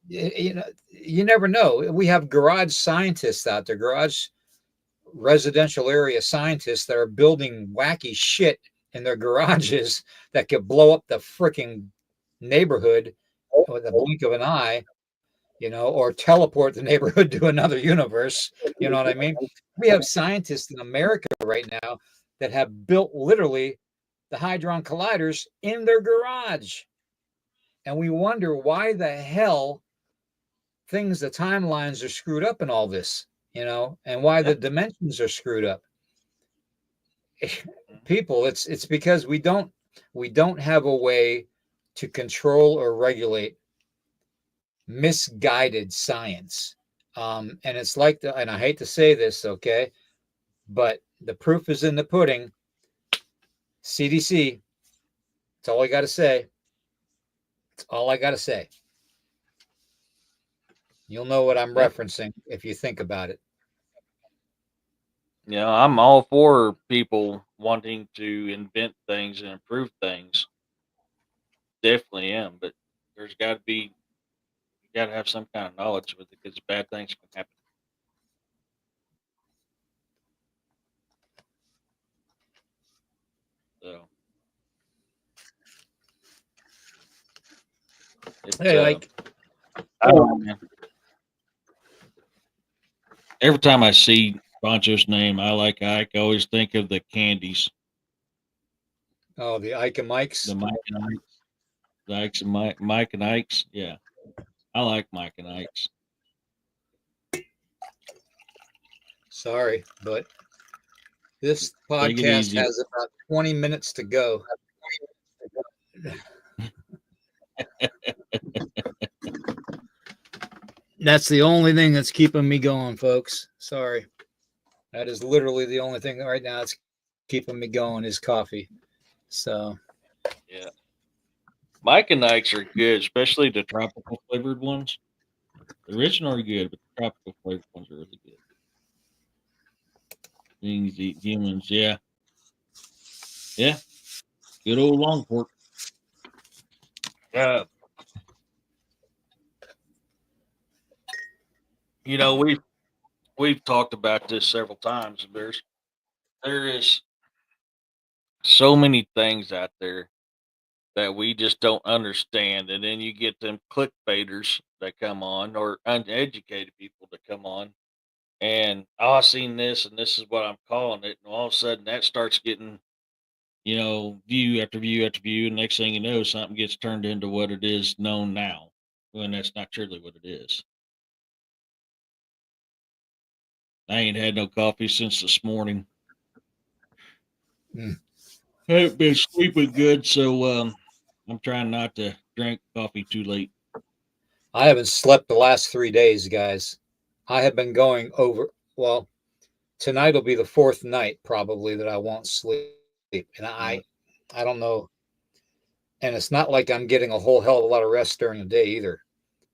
you never know. We have garage scientists out there, garage residential area scientists that are building wacky shit in their garages that could blow up the freaking neighborhood with a blink of an eye, or teleport the neighborhood to another universe. You know what I mean? We have scientists in America right now that have built literally the Hadron Colliders in their garage. And we wonder why the hell the timelines are screwed up in all this, and why yeah. the dimensions are screwed up. Mhm. People, it's because we don't have a way to control or regulate misguided science. And it's like and I hate to say this, okay, but the proof is in the pudding. CDC. That's all I got to say. That's all I got to say. You'll know what I'm Yeah. referencing if you think about it. I'm all for people wanting to invent things and improve things. Definitely am, but there's got to be, you got to have some kind of knowledge with it because bad things can happen. So it's, Hey, like, I don't know, man. Every time I see Poncho's name, I like Ike. I always think of the candies, oh, the Ike and the Mikes. Mike and Ike, the Ikes and Mike and Ike's. Yeah, I like Mike and Ike's. Sorry, but this Take it podcast easy. has about 20 minutes to go. That's the only thing that's keeping me going, folks. Sorry. That is literally the only thing right now that's keeping me going is coffee. So, Yeah, Mike and Ike's are good, especially the tropical flavored ones. The original are good, but the tropical flavored ones are really good. Things eat humans. Yeah, yeah. Good old long pork. Yeah, we've talked about this several times. There is so many things out there that we just don't understand, and then you get them clickbaiters that come on, or uneducated people that come on, and I seen this, and this is what I'm calling it, and all of a sudden that starts getting view after view after view, and next thing you know, something gets turned into what it is known now, when that's not truly what it is. I ain't had no coffee since this morning. mm, I haven't been sleeping good, so I'm trying not to drink coffee too late. I haven't slept the last 3 days, guys. I have been going over, well, tonight will be the fourth night probably that I won't sleep. And Uh, I don't know. And it's not like I'm getting a whole hell of a lot of rest during the day either.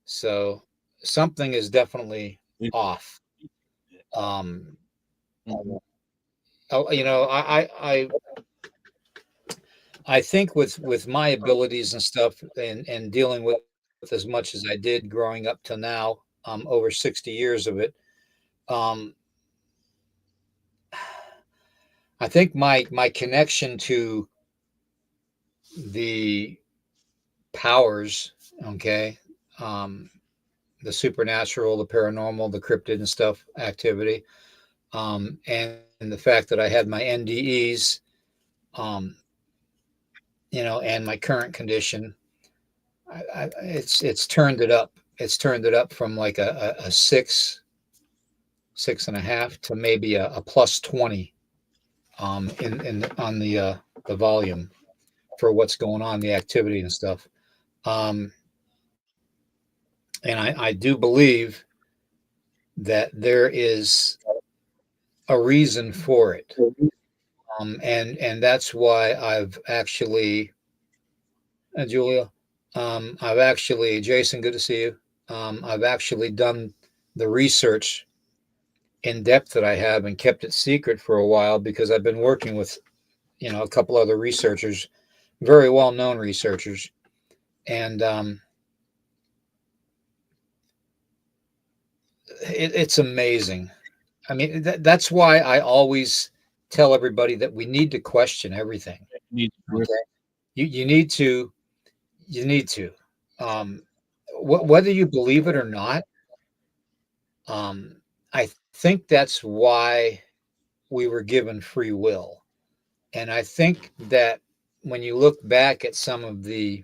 So something is definitely it- off. Um, Mhm. oh, I think with my abilities and stuff and dealing with as much as I did growing up till now, over 60 years of it, um, I think my connection to the powers, okay, um, the supernatural, the paranormal, the cryptid and stuff activity, and the fact that I had my NDEs, um, and my current condition. it's turned it up. It's turned it up from like a 6.5 to maybe a plus 20 in on the volume for what's going on, the activity and stuff. Um, and I do believe that there is a reason for it. And that's why I've actually, Julia, I've actually, Jason, good to see you. I've actually done the research in depth that I have and kept it secret for a while because I've been working with, a couple other researchers, very well known researchers. And it's amazing. I mean, that's why I always tell everybody that we need to question everything. Okay? You need to, you need to, um, whether you believe it or not. I think that's why we were given free will. And I think that when you look back at some of the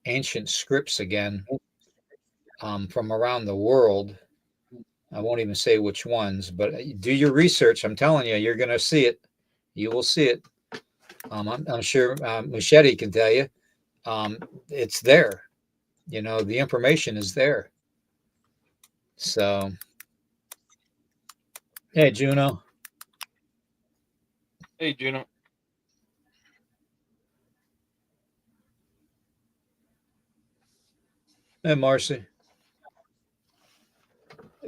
ancient scripts again, from around the world, I won't even say which ones, but do your research. I'm telling you, you're going to see it. You will see it. I'm sure Machete can tell you. It's there. The information is there. So, hey, Juno. Hey, Juno. Hey, Marcy.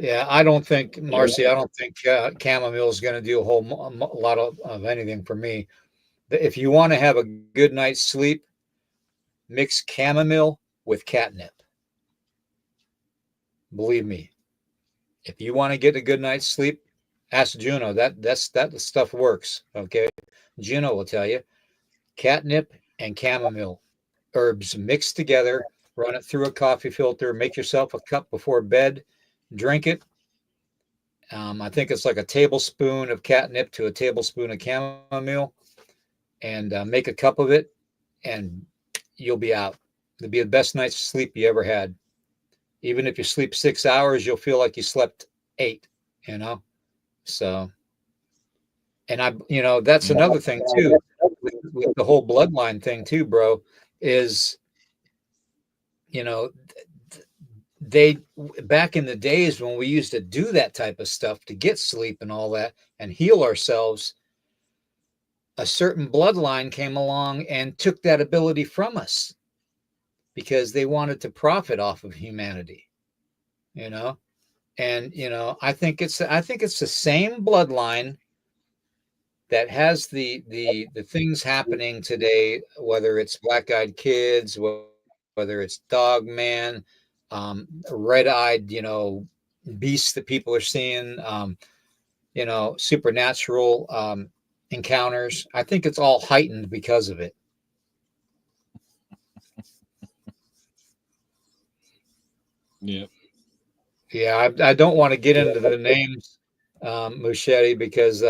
Yeah, I don't think, Marcy, I don't think chamomile is going to do a lot of anything for me. If you want to have a good night's sleep, mix chamomile with catnip. Believe me, if you want to get a good night's sleep, ask Juno. That stuff works. Okay, Juno will tell you. Catnip and chamomile herbs mixed together. Run it through a coffee filter. Make yourself a cup before bed. Drink it. I think it's like a tablespoon of catnip to a tablespoon of chamomile, and make a cup of it, and you'll be out. It'll be the best night's sleep you ever had. Even if you sleep 6 hours, you'll feel like you slept 8. So, and that's another thing too, with the whole bloodline thing too, bro. Is they back in the days when we used to do that type of stuff to get sleep and all that and heal ourselves, a certain bloodline came along and took that ability from us because they wanted to profit off of humanity, and I think it's the same bloodline that has the things happening today, whether it's black-eyed kids, whether it's dog man, red-eyed, beasts that people are seeing, supernatural encounters. I think it's all heightened because of it. Yeah. Yeah, I don't want to get into the names, Machete, because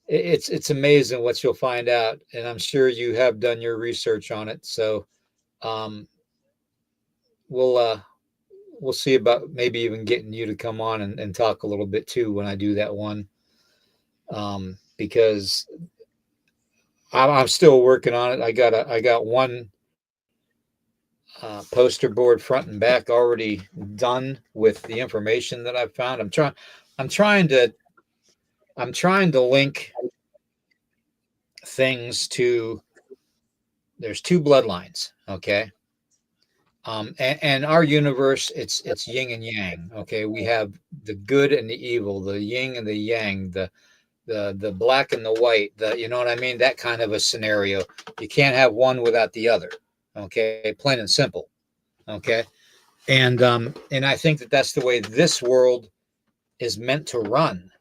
it's amazing what you'll find out, and I'm sure you have done your research on it. So we'll see about maybe even getting you to come on and talk a little bit too when I do that one, because I'm still working on it. I got one poster board front and back already done with the information that I've found. I'm trying to link things to, there's 2 bloodlines. Okay. And our universe, it's yin and yang. Okay. We have the good and the evil, the yin and the yang, the black and the white, you know what I mean? That kind of a scenario. You can't have one without the other. Okay. Plain and simple. Okay. And I think that that's the way this world is meant to run.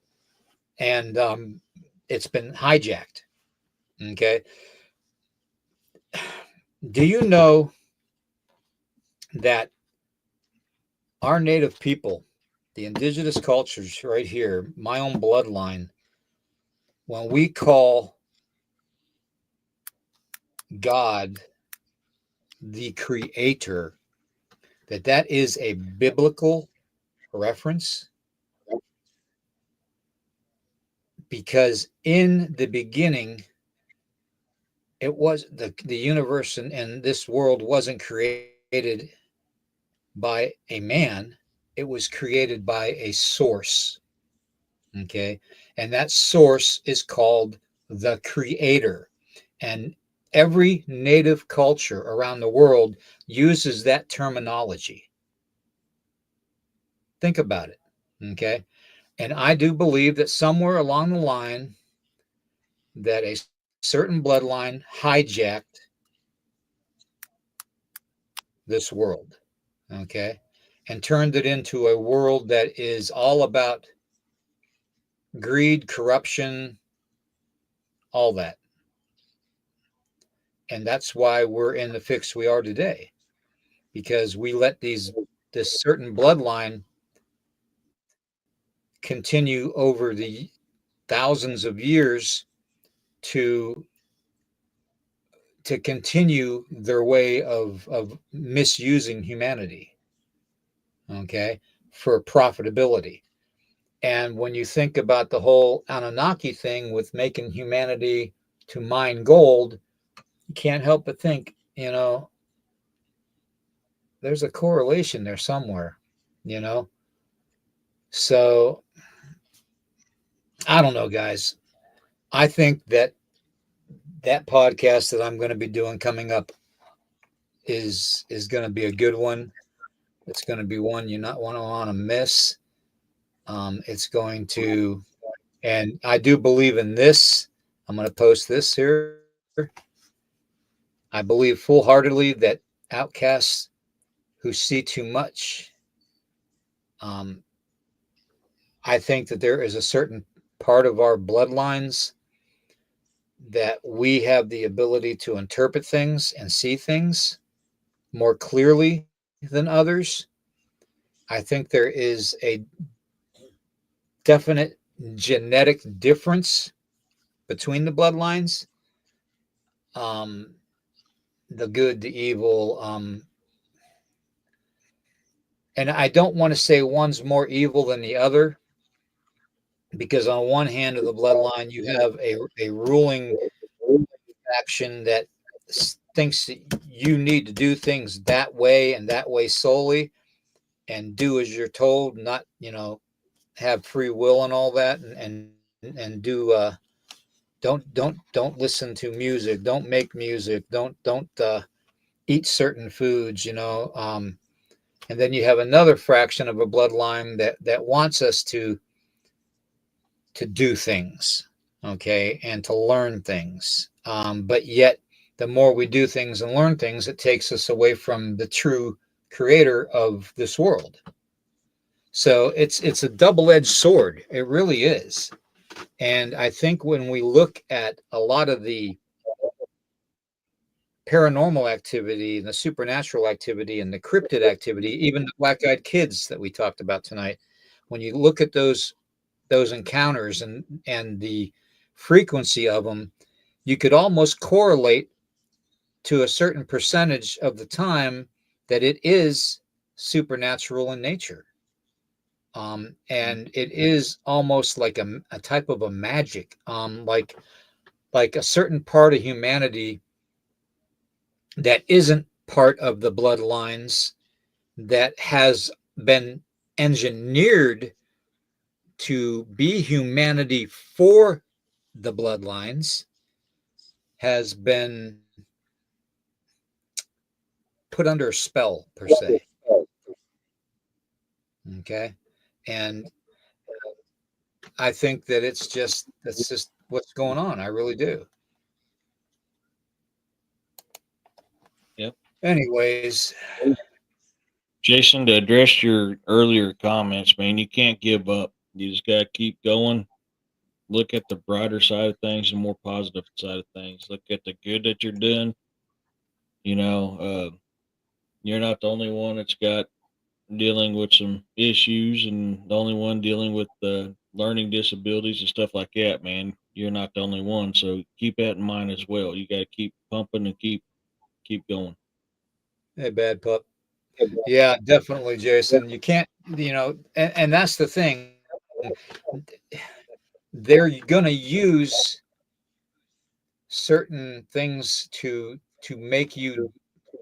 And it's been hijacked. Okay. Do you know that our native people, the indigenous cultures right here, my own bloodline, when we call God the creator, that is a biblical reference, because in the beginning, it was the universe and this world wasn't created by a man. It was created by a source. Okay. And that source is called the creator. And every native culture around the world uses that terminology. Think about it. Okay. And I do believe that somewhere along the line that a certain bloodline hijacked this world. Okay. And turned it into a world that is all about greed, corruption, all that. And that's why we're in the fix we are today, because we let this certain bloodline continue over the thousands of years to continue their way of misusing humanity, okay, for profitability. And when you think about the whole Anunnaki thing with making humanity to mine gold, you can't help but think, there's a correlation there somewhere, you know? So I don't know, guys. I think that podcast that I'm going to be doing coming up is going to be a good one. It's going to be one you not want to miss. It's going to, and I do believe in this. I'm going to post this here. I believe full-heartedly that outcasts who see too much, um, I think that there is a certain part of our bloodlines that we have the ability to interpret things and see things more clearly than others. I think there is a definite genetic difference between the bloodlines, um, the good, the evil. And I don't want to say one's more evil than the other, because on one hand of the bloodline, you have a ruling faction that thinks that you need to do things that way and that way solely, and do as you're told, not, have free will and all that, and do don't listen to music, don't make music, don't eat certain foods, and then you have another fraction of a bloodline that wants us to do things, okay, and to learn things, but yet the more we do things and learn things, it takes us away from the true creator of this world. So it's a double-edged sword. It really is. And I think when we look at a lot of the paranormal activity and the supernatural activity and the cryptid activity, even the black-eyed kids that we talked about tonight, when you look at those encounters and the frequency of them, you could almost correlate to a certain percentage of the time that it is supernatural in nature. And it is almost like a type of a magic, like a certain part of humanity that isn't part of the bloodlines, that has been engineered to be humanity for the bloodlines, has been put under a spell, per se. Okay. And I think that that's just what's going on. I really do. Yep. Anyways, Jason, to address your earlier comments, man, you can't give up. You just got to keep going. Look at the brighter side of things, the more positive side of things. Look at the good that you're doing. You're not the only one that's got dealing with some issues, and the only one dealing with learning disabilities and stuff like that, man. You're not the only one. So keep that in mind as well. You got to keep pumping and keep going. Hey, bad pup. Yeah, definitely, Jason. You can't, and that's the thing. They're going to use certain things to make you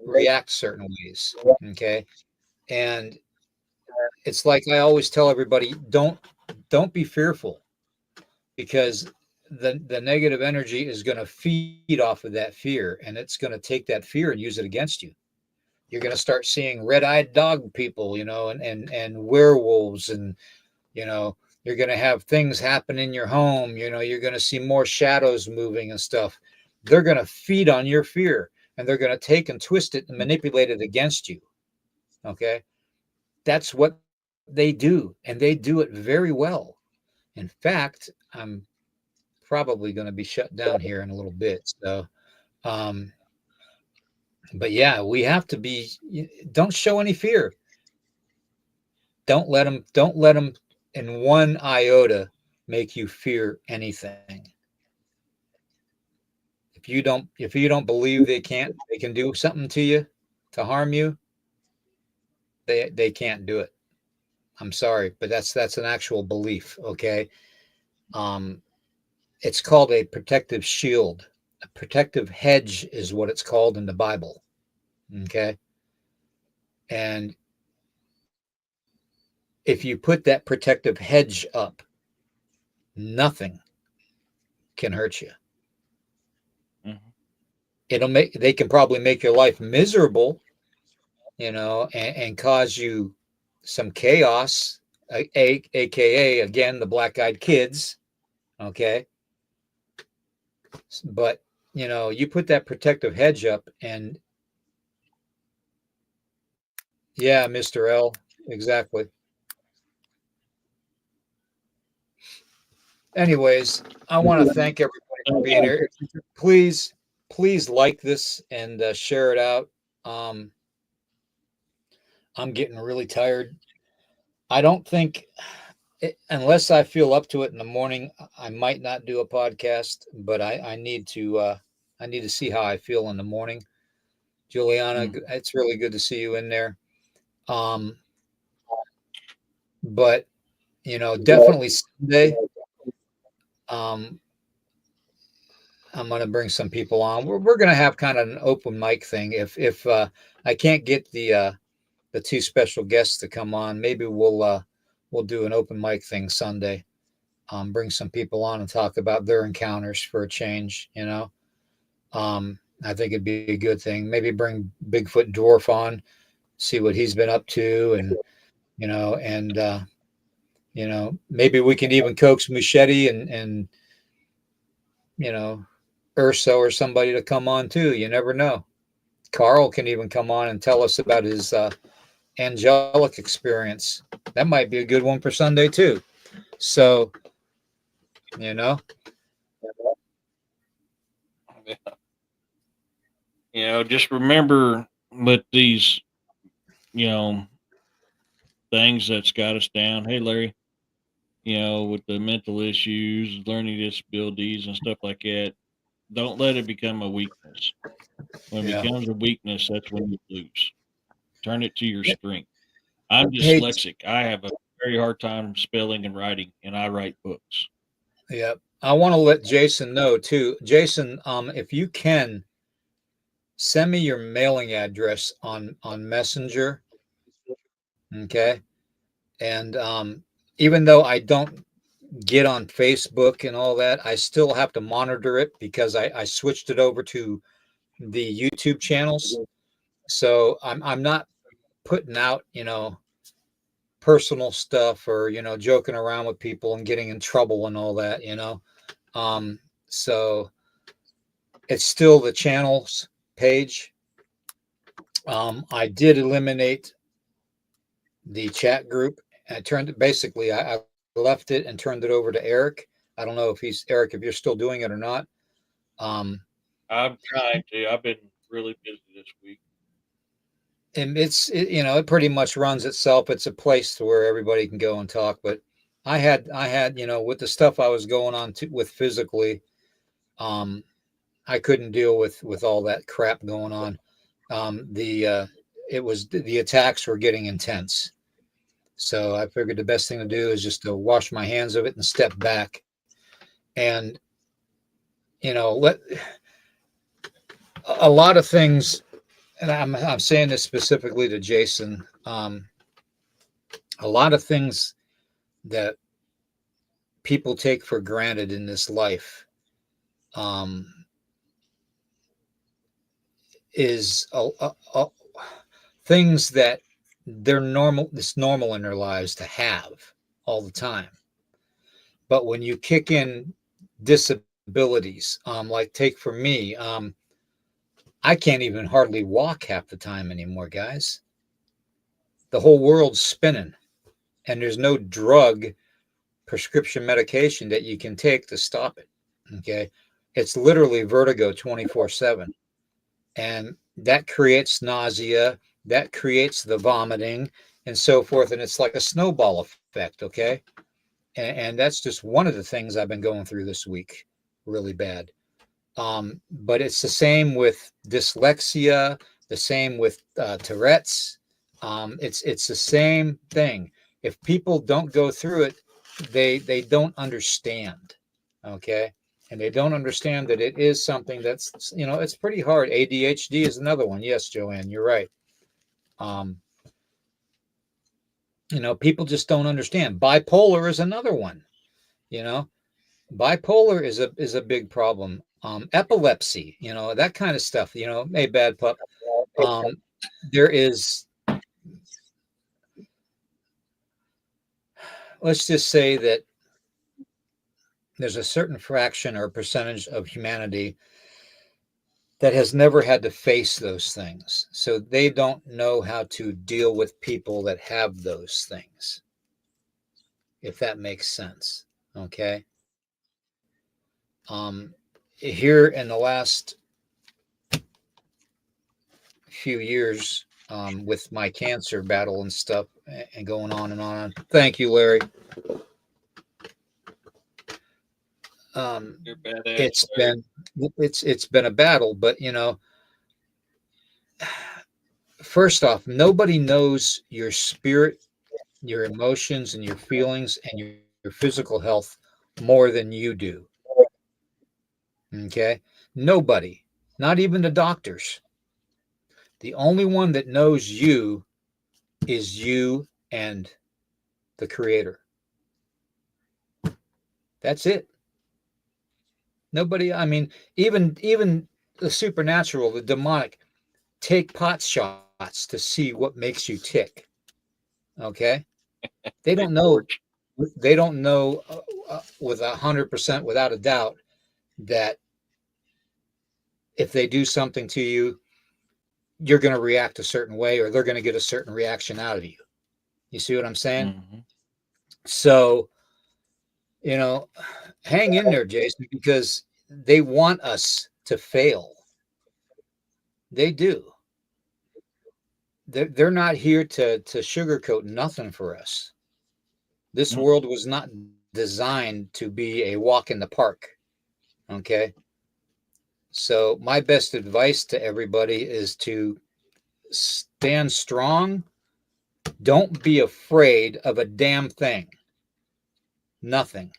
react certain ways. Okay. And it's like I always tell everybody, don't be fearful, because the negative energy is going to feed off of that fear, and it's going to take that fear and use it against you. You're going to start seeing red-eyed dog people, and werewolves, and you're going to have things happen in your home. You're going to see more shadows moving and stuff. They're going to feed on your fear, and they're going to take and twist it and manipulate it against you. Okay. That's what they do, and they do it very well. In fact, I'm probably going to be shut down here in a little bit. So, um, but yeah, we have to be, don't show any fear. Don't let them in one iota make you fear anything. If you don't believe they can do something to you to harm you, they can't do it. I'm sorry, but that's an actual belief. Okay. Um, it's called a protective shield. A protective hedge is what it's called in the Bible. Okay. And if you put that protective hedge up, nothing can hurt you. Mm-hmm. They can probably make your life miserable, and cause you some chaos, aka again the black-eyed kids. Okay. But you put that protective hedge up, and yeah, Mr. L, exactly. Anyways, I want to thank everybody for being here. Please like this and share it out. um I'm getting really tired. I don't think, unless I feel up to it in the morning, I might not do a podcast, but I need to see how I feel in the morning. Juliana, it's really good to see you in there. Um, but definitely Sunday. Um, I'm going to bring some people on. We're going to have kind of an open mic thing. If I can't get the two special guests to come on, maybe we'll do an open mic thing Sunday. Bring some people on and talk about their encounters for a change. I think it'd be a good thing. Maybe bring Bigfoot Dwarf on, see what he's been up to, and maybe we can even coax Machete and Urso or somebody to come on too. You never know. Carl can even come on and tell us about his angelic experience. That might be a good one for Sunday too. So, Just remember with these, you know, things that's got us down. Hey, Larry, with the mental issues, learning disabilities, and stuff like that, don't let it become a weakness. When it yeah. becomes a weakness, that's when you lose. Turn it to your strength. I'm Hey, dyslexic. I have a very hard time spelling and writing, and I write books. yeah. I want to let Jason know too. Jason, if you can send me your mailing address on Messenger, okay? And even though I don't get on Facebook and all that, I still have to monitor it because I switched it over to the YouTube channels. So I'm not putting out, personal stuff or, joking around with people and getting in trouble and all that. Um, so it's still the channels page. I did eliminate the chat group. And I turned it basically, I left it and turned it over to Eric. I don't know if Eric, if you're still doing it or not. Um, I'm trying to. I've been really busy this week. and it pretty much runs itself. It's a place to where everybody can go and talk. But I had, with the stuff I was going on with physically, I couldn't deal with all that crap going on. The the attacks were getting intense. So I figured the best thing to do is just to wash my hands of it and step back. And, let a lot of things, and I'm saying this specifically to Jason, a lot of things that people take for granted in this life is things that it's normal in their lives to have all the time. But when you kick in disabilities, like take for me, I can't even hardly walk half the time anymore, guys. The whole world's spinning, and there's no drug, prescription medication that you can take to stop it. Okay. It's literally vertigo 24/7. And that creates nausea, that creates the vomiting and so forth. And it's like a snowball effect. Okay. And that's just one of the things I've been going through this week, really bad. But it's the same with dyslexia, the same with Tourette's. It's the same thing. If people don't go through it, they don't understand. Okay. And they don't understand that it is something that's, it's pretty hard. ADHD is another one. Yes, Joanne, you're right. People just don't understand. Bipolar is another one. Bipolar is a big problem. Epilepsy, that kind of stuff, hey, bad pup. There is, let's just say that there's a certain fraction or percentage of humanity that has never had to face those things. So they don't know how to deal with people that have those things, if that makes sense. Okay. Here in the last few years, with my cancer battle and stuff and going on and on. Thank you, Larry. It's been a battle, but first off, nobody knows your spirit, your emotions and your feelings and your physical health more than you do. Okay. Nobody, not even the doctors. The only one that knows you is you and the Creator. That's it. Nobody, I mean, even the supernatural, the demonic, take pot shots to see what makes you tick. Okay? They don't know. They don't know with 100%, without a doubt, that if they do something to you, you're going to react a certain way, or they're going to get a certain reaction out of you. You see what I'm saying? Mm-hmm. So, hang in there, Jason, because they want us to fail. They do. They're not here to sugarcoat nothing for us. This world was not designed to be a walk in the park. Okay. So my best advice to everybody is to stand strong. Don't be afraid of a damn thing. Nothing.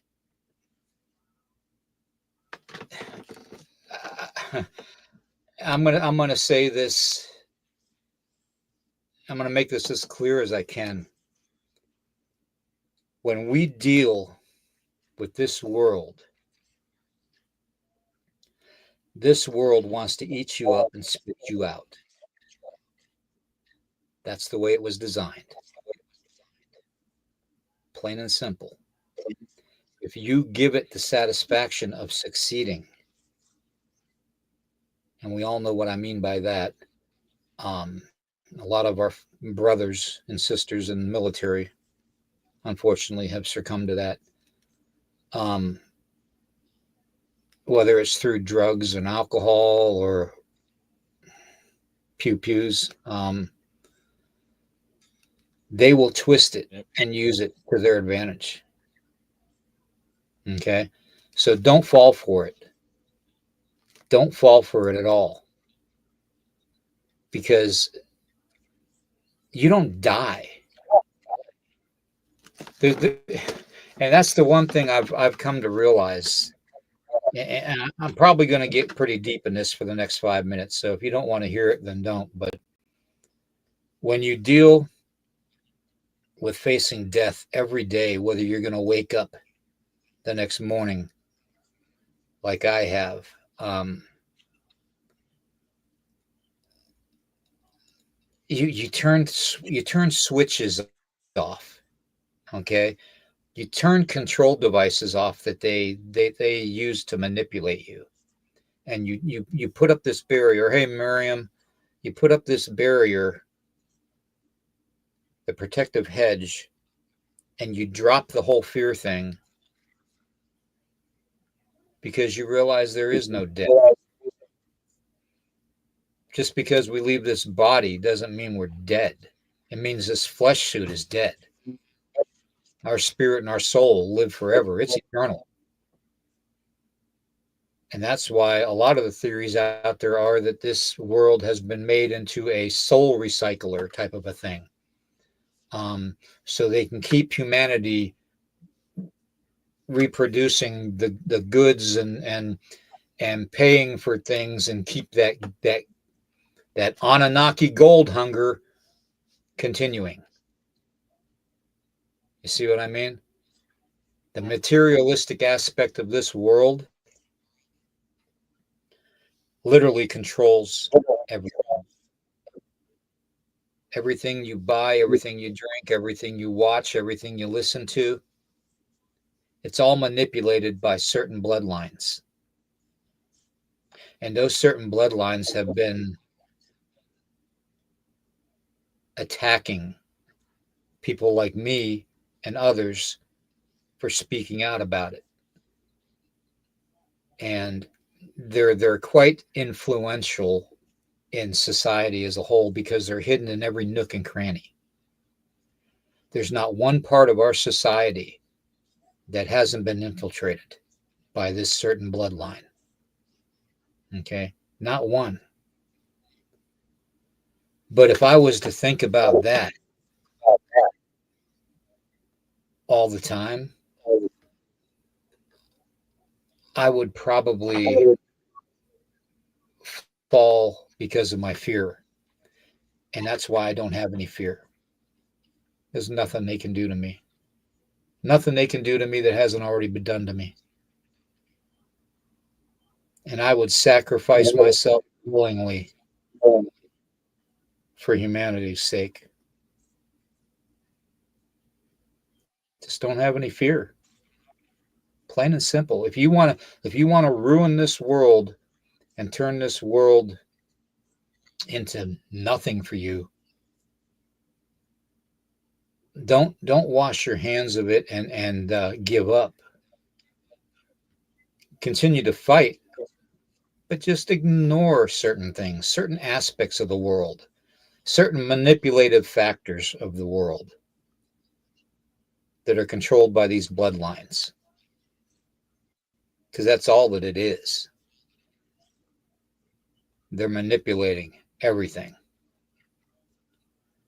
I'm gonna say this. I'm gonna make this as clear as I can. When we deal with this world wants to eat you up and spit you out. That's the way it was designed. Plain and simple. If you give it the satisfaction of succeeding, and we all know what I mean by that, a lot of our brothers and sisters in the military, unfortunately, have succumbed to that. Whether it's through drugs and alcohol or pew-pews, they will twist it and use it to their advantage. Okay? So don't fall for it. Don't fall for it at all. Because you don't die. And that's the one thing I've come to realize. And I'm probably going to get pretty deep in this for the next 5 minutes. So if you don't want to hear it, then don't. But when you deal with facing death every day, whether you're going to wake up the next morning like I have, you turn switches off. Okay, you turn control devices off that they use to manipulate you, and you put up this barrier. Hey, Miriam, you put up this barrier, the protective hedge, and you drop the whole fear thing because you realize there is no death. Just because we leave this body doesn't mean we're dead. It means this flesh suit is dead. Our spirit and our soul live forever. It's eternal. And that's why a lot of the theories out there are that this world has been made into a soul recycler type of a thing. So they can keep humanity reproducing the goods and paying for things and keep that Anunnaki gold hunger continuing. You see what I mean? The materialistic aspect of this world literally controls everything. Everything you buy, everything you drink, everything you watch, everything you listen to, it's all manipulated by certain bloodlines. And those certain bloodlines have been attacking people like me and others for speaking out about it. And they're quite influential in society as a whole because they're hidden in every nook and cranny. There's not one part of our society that hasn't been infiltrated by this certain bloodline. Okay? Not one. But if I was to think about that all the time, I would probably fall because of my fear. And that's why I don't have any fear. There's nothing they can do to me. Nothing they can do to me that hasn't already been done to me. And I would sacrifice myself willingly for humanity's sake. Just don't have any fear. Plain and simple. If you want to ruin this world and turn this world into nothing for you, don't wash your hands of it and give up. Continue to fight, but just ignore certain things, certain aspects of the world, certain manipulative factors of the world that are controlled by these bloodlines. Because that's all that it is. They're manipulating everything.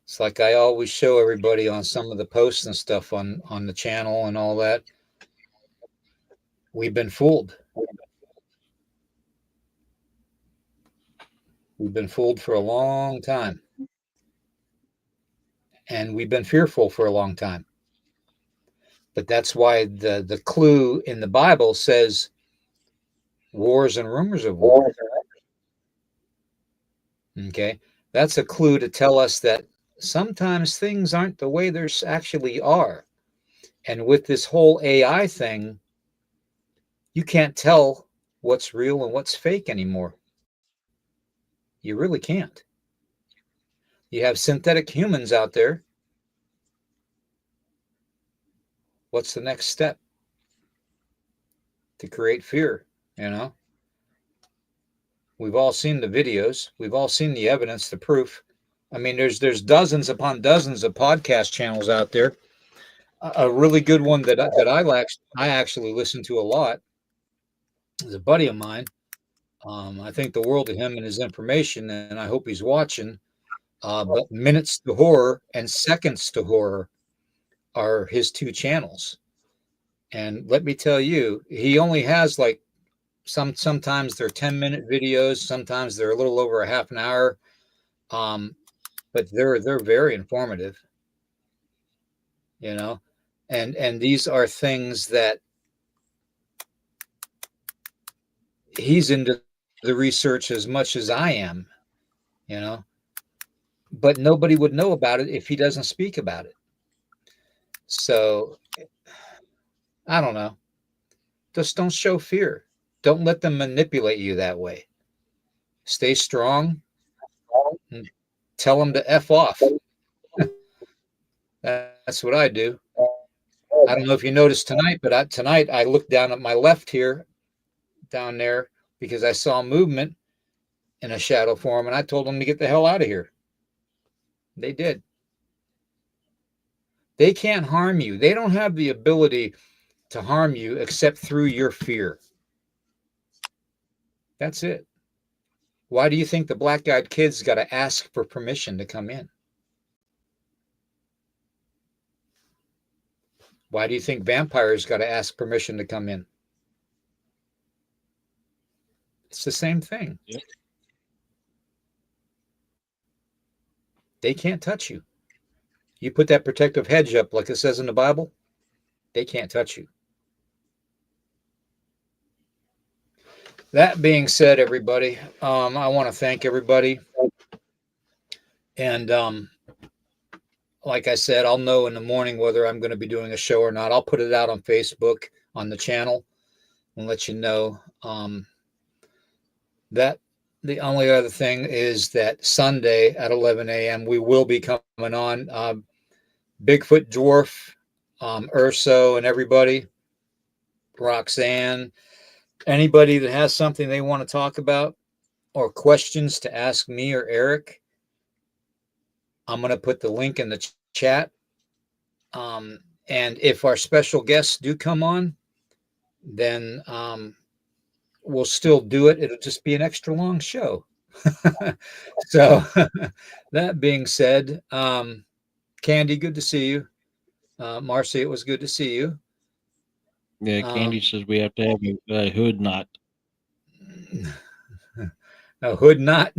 It's like I always show everybody on some of the posts and stuff on the channel and all that. We've been fooled. We've been fooled for a long time. And we've been fearful for a long time. But that's why the clue in the Bible says wars and rumors of war. Okay. That's a clue to tell us that sometimes things aren't the way they actually are. And with this whole AI thing, you can't tell what's real and what's fake anymore. You really can't. You have synthetic humans out there. What's the next step? To create fear, you know? We've all seen the videos. We've all seen the evidence, the proof. I mean, there's dozens upon dozens of podcast channels out there. A really good one that I actually listen to a lot is a buddy of mine. I think the world of him and his information, and I hope he's watching. But Minutes to Horror and Seconds to Horror are his two channels. And let me tell you, he only has like sometimes they're 10-minute videos, sometimes they're a little over a half an hour. But they're very informative, you know. And these are things that he's into the research as much as I am, you know. But nobody would know about it if he doesn't speak about it. So I don't know. Just don't show fear. Don't let them manipulate you that way. Stay strong and tell them to F off. That's what I do. I don't know if you noticed tonight, but tonight I looked down at my left here, down there, because I saw movement in a shadow form, and I told them to get the hell out of here. They did. They can't harm you. They don't have the ability to harm you except through your fear. That's it. Why do you think the black-eyed kids got to ask for permission to come in? Why do you think vampires got to ask permission to come in? It's the same thing. Yep. They can't touch you. You put that protective hedge up like it says in the Bible, they can't touch you. That being said, everybody, I want to thank everybody. And like I said, I'll know in the morning whether I'm going to be doing a show or not. I'll put it out on Facebook on the channel and let you know. That the only other thing is that Sunday at 11 a.m. we will be coming on. Bigfoot Dwarf, Urso, and everybody, Roxanne, anybody that has something they want to talk about or questions to ask me or Eric, I'm going to put the link in the chat. And if our special guests do come on, then we'll still do it. It'll just be an extra long show. So that being said, Candy, good to see you. Marcy, it was good to see you. Yeah, Candy says we have to have a hood knot. A hood knot.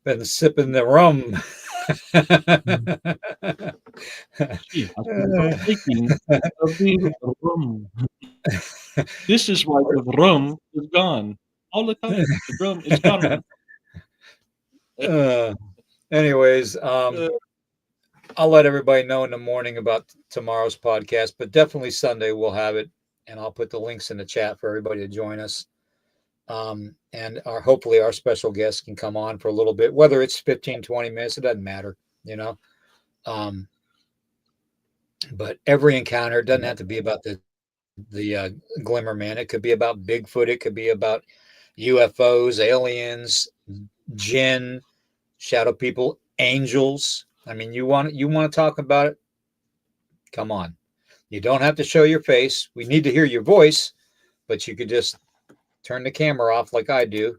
Been sipping the rum. Yeah, I'm thinking of the rum. This is why the rum is gone. All the time, the rum is gone. Anyways, I'll let everybody know in the morning about tomorrow's podcast, but definitely Sunday we'll have it, and I'll put the links in the chat for everybody to join us. And hopefully our special guests can come on for a little bit, whether it's 15, 20 minutes, it doesn't matter, you know. But every encounter, it doesn't have to be about the Glimmer Man. It could be about Bigfoot. It could be about UFOs, aliens, jinn, shadow people, angels. I mean, you want to talk about it? Come on. You don't have to show your face. We need to hear your voice, but you could just turn the camera off like I do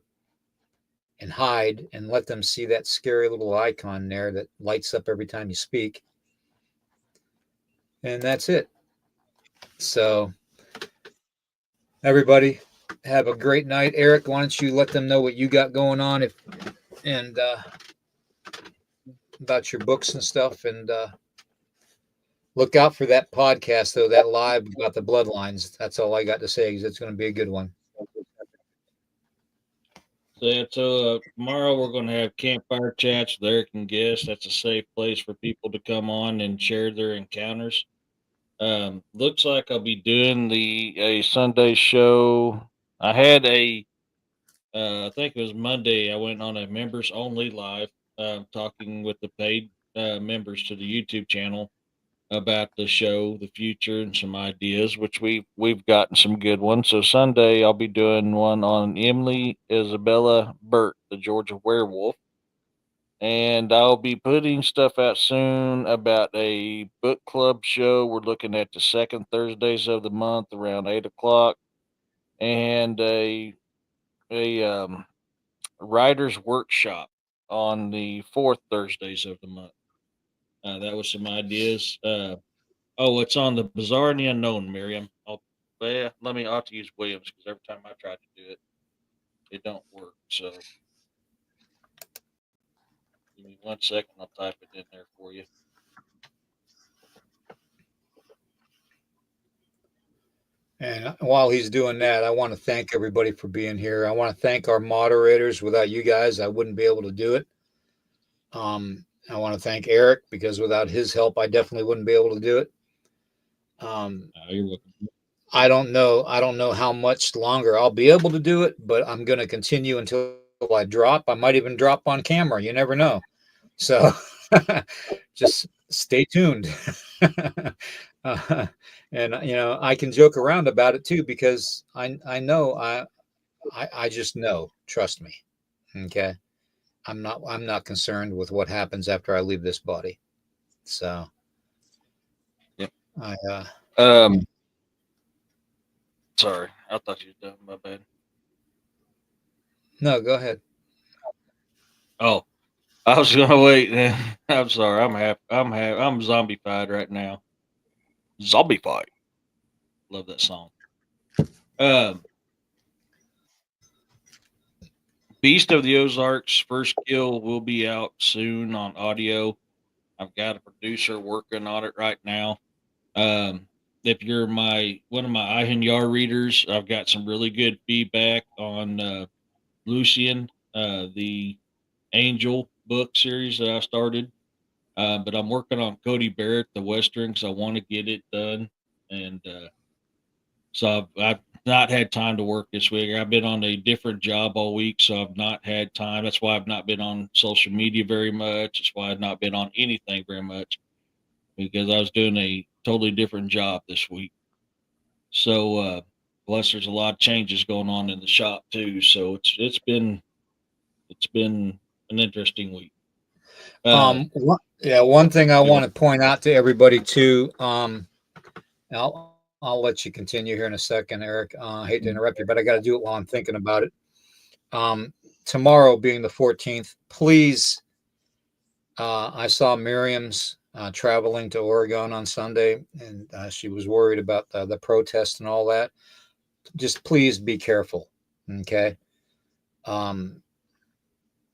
and hide and let them see that scary little icon there that lights up every time you speak. And that's it. So everybody have a great night. Eric, why don't you let them know what you got going on and about your books and stuff, and look out for that podcast, though, that live about the bloodlines. That's all I got to say, because it's going to be a good one. So tomorrow we're going to have campfire chats with Eric and guests. That's a safe place for people to come on and share their encounters. Looks like I'll be doing a Sunday show. I had I think it was Monday. I went on a members only live, talking with the paid members to the YouTube channel about the show, the future, and some ideas, which we've gotten some good ones. So Sunday I'll be doing one on Emily Isabella Burt, the Georgia werewolf, and I'll be putting stuff out soon about a book club show. We're looking at the second Thursdays of the month around 8 o'clock, and a writer's workshop on the fourth Thursdays of the month. That was some ideas. Oh, it's on the Bizarre and the Unknown, Miriam. I'll have to use Williams because every time I try to do it, it don't work. So give me 1 second. I'll type it in there for you. And while he's doing that, I want to thank everybody for being here. I want to thank our moderators. Without you guys, I wouldn't be able to do it. I want to thank Eric because without his help, I definitely wouldn't be able to do it. You're welcome. I don't know how much longer I'll be able to do it, but I'm going to continue until I drop. I might even drop on camera. You never know. So just stay tuned. And I can joke around about it too because I know I just know. Trust me. Okay. I'm not concerned with what happens after I leave this body. So yep. I sorry, I thought you were done. My bad. No, go ahead. Oh, I was gonna wait. I'm sorry. I'm happy. I'm zombified right now. Zombified. Love that song. Beast of the Ozarks first kill will be out soon on audio. I've got a producer working on it right now. If you're one of my Ihan readers, I've got some really good feedback on Lucian, the Angel book series that I started. But I'm working on Cody Barrett, the Western, because I want to get it done. And so I've not had time to work this week. I've been on a different job all week, so I've not had time. That's why I've not been on social media very much. That's why I've not been on anything very much because I was doing a totally different job this week. So plus there's a lot of changes going on in the shop too. So it's been an interesting week. One thing I want to point out to everybody too. I'll let you continue here in a second, Eric. I hate to interrupt you, but I got to do it while I'm thinking about it. Tomorrow being the 14th, please. I saw Miriam's traveling to Oregon on Sunday, and she was worried about the protest and all that. Just please be careful, okay?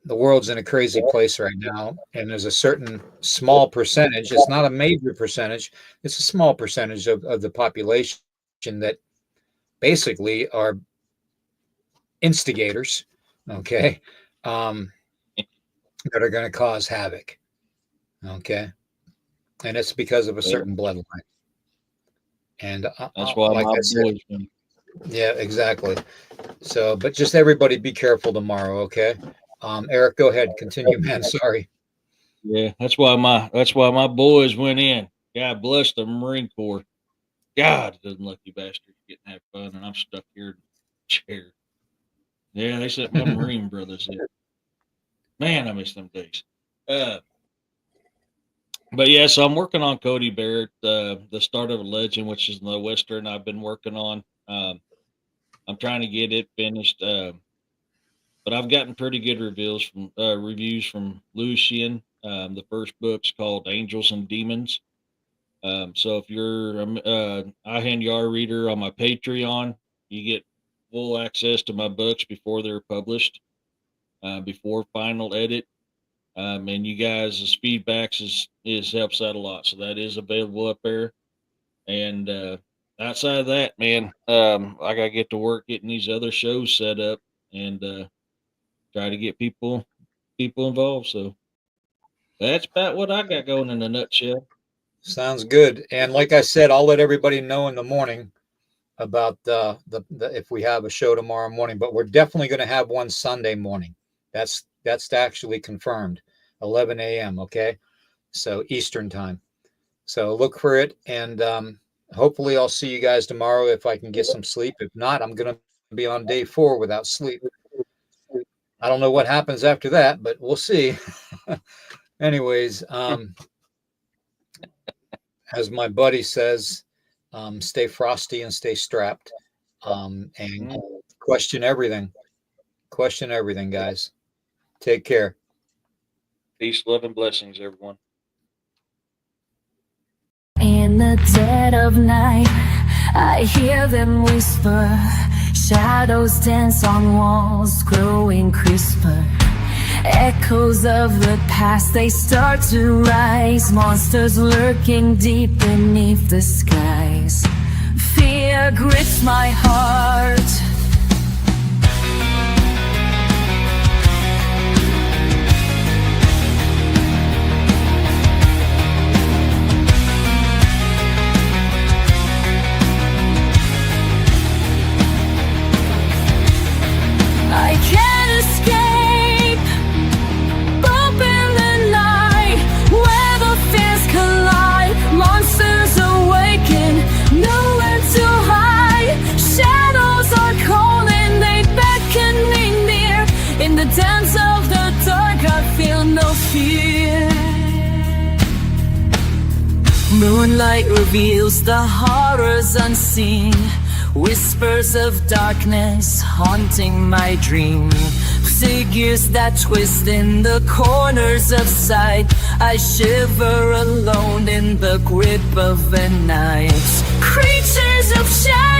The world's in a crazy place right now, and there's a certain small percentage. It's not a major percentage. It's a small percentage of the population that basically are instigators, okay, that are going to cause havoc, okay, and it's because of a certain bloodline. And that's why, like I said, yeah, exactly. So, but just everybody be careful tomorrow, okay? Eric, go ahead, continue, man. Sorry. Yeah, that's why my boys went in. God bless the Marine Corps. God, those lucky bastards getting to have fun, and I'm stuck here in the chair. Yeah, they sent my Marine brothers in. Man, I miss them days. But yeah, so I'm working on Cody Barrett, the start of a legend, which is the Western I've been working on. I'm trying to get it finished, but I've gotten pretty good reviews from Lucian. The first book's called Angels and Demons. So if you're a Ihan Yar reader on my Patreon, you get full access to my books before they're published, before final edit. And you guys' feedbacks is helps out a lot. So that is available up there. And outside of that, man, I gotta get to work getting these other shows set up and try to get people involved. So that's about what I got going in a nutshell. Sounds good. And like I said, I'll let everybody know in the morning about the if we have a show tomorrow morning, but we're definitely going to have one Sunday morning. That's actually confirmed, 11 a.m. Okay, so Eastern time. So look for it, and hopefully I'll see you guys tomorrow if I can get some sleep. If not, I'm going to be on day 4 without sleep. I don't know what happens after that, but we'll see. Anyways, as my buddy says, stay frosty and stay strapped, and question everything. Question everything, guys. Take care. Peace, love, and blessings, everyone. In the dead of night, I hear them whisper. Shadows dance on walls, growing crisper. Echoes of the past, they start to rise. Monsters lurking deep beneath the skies. Fear grips my heart. I can't escape. Bump in the night, where the fears collide. Monsters awaken, nowhere to hide. Shadows are calling, they beckoning near. In the dance of the dark, I feel no fear. Moonlight reveals the horrors unseen. Whispers of darkness haunting my dream. Figures that twist in the corners of sight. I shiver alone in the grip of the night. Creatures of shadow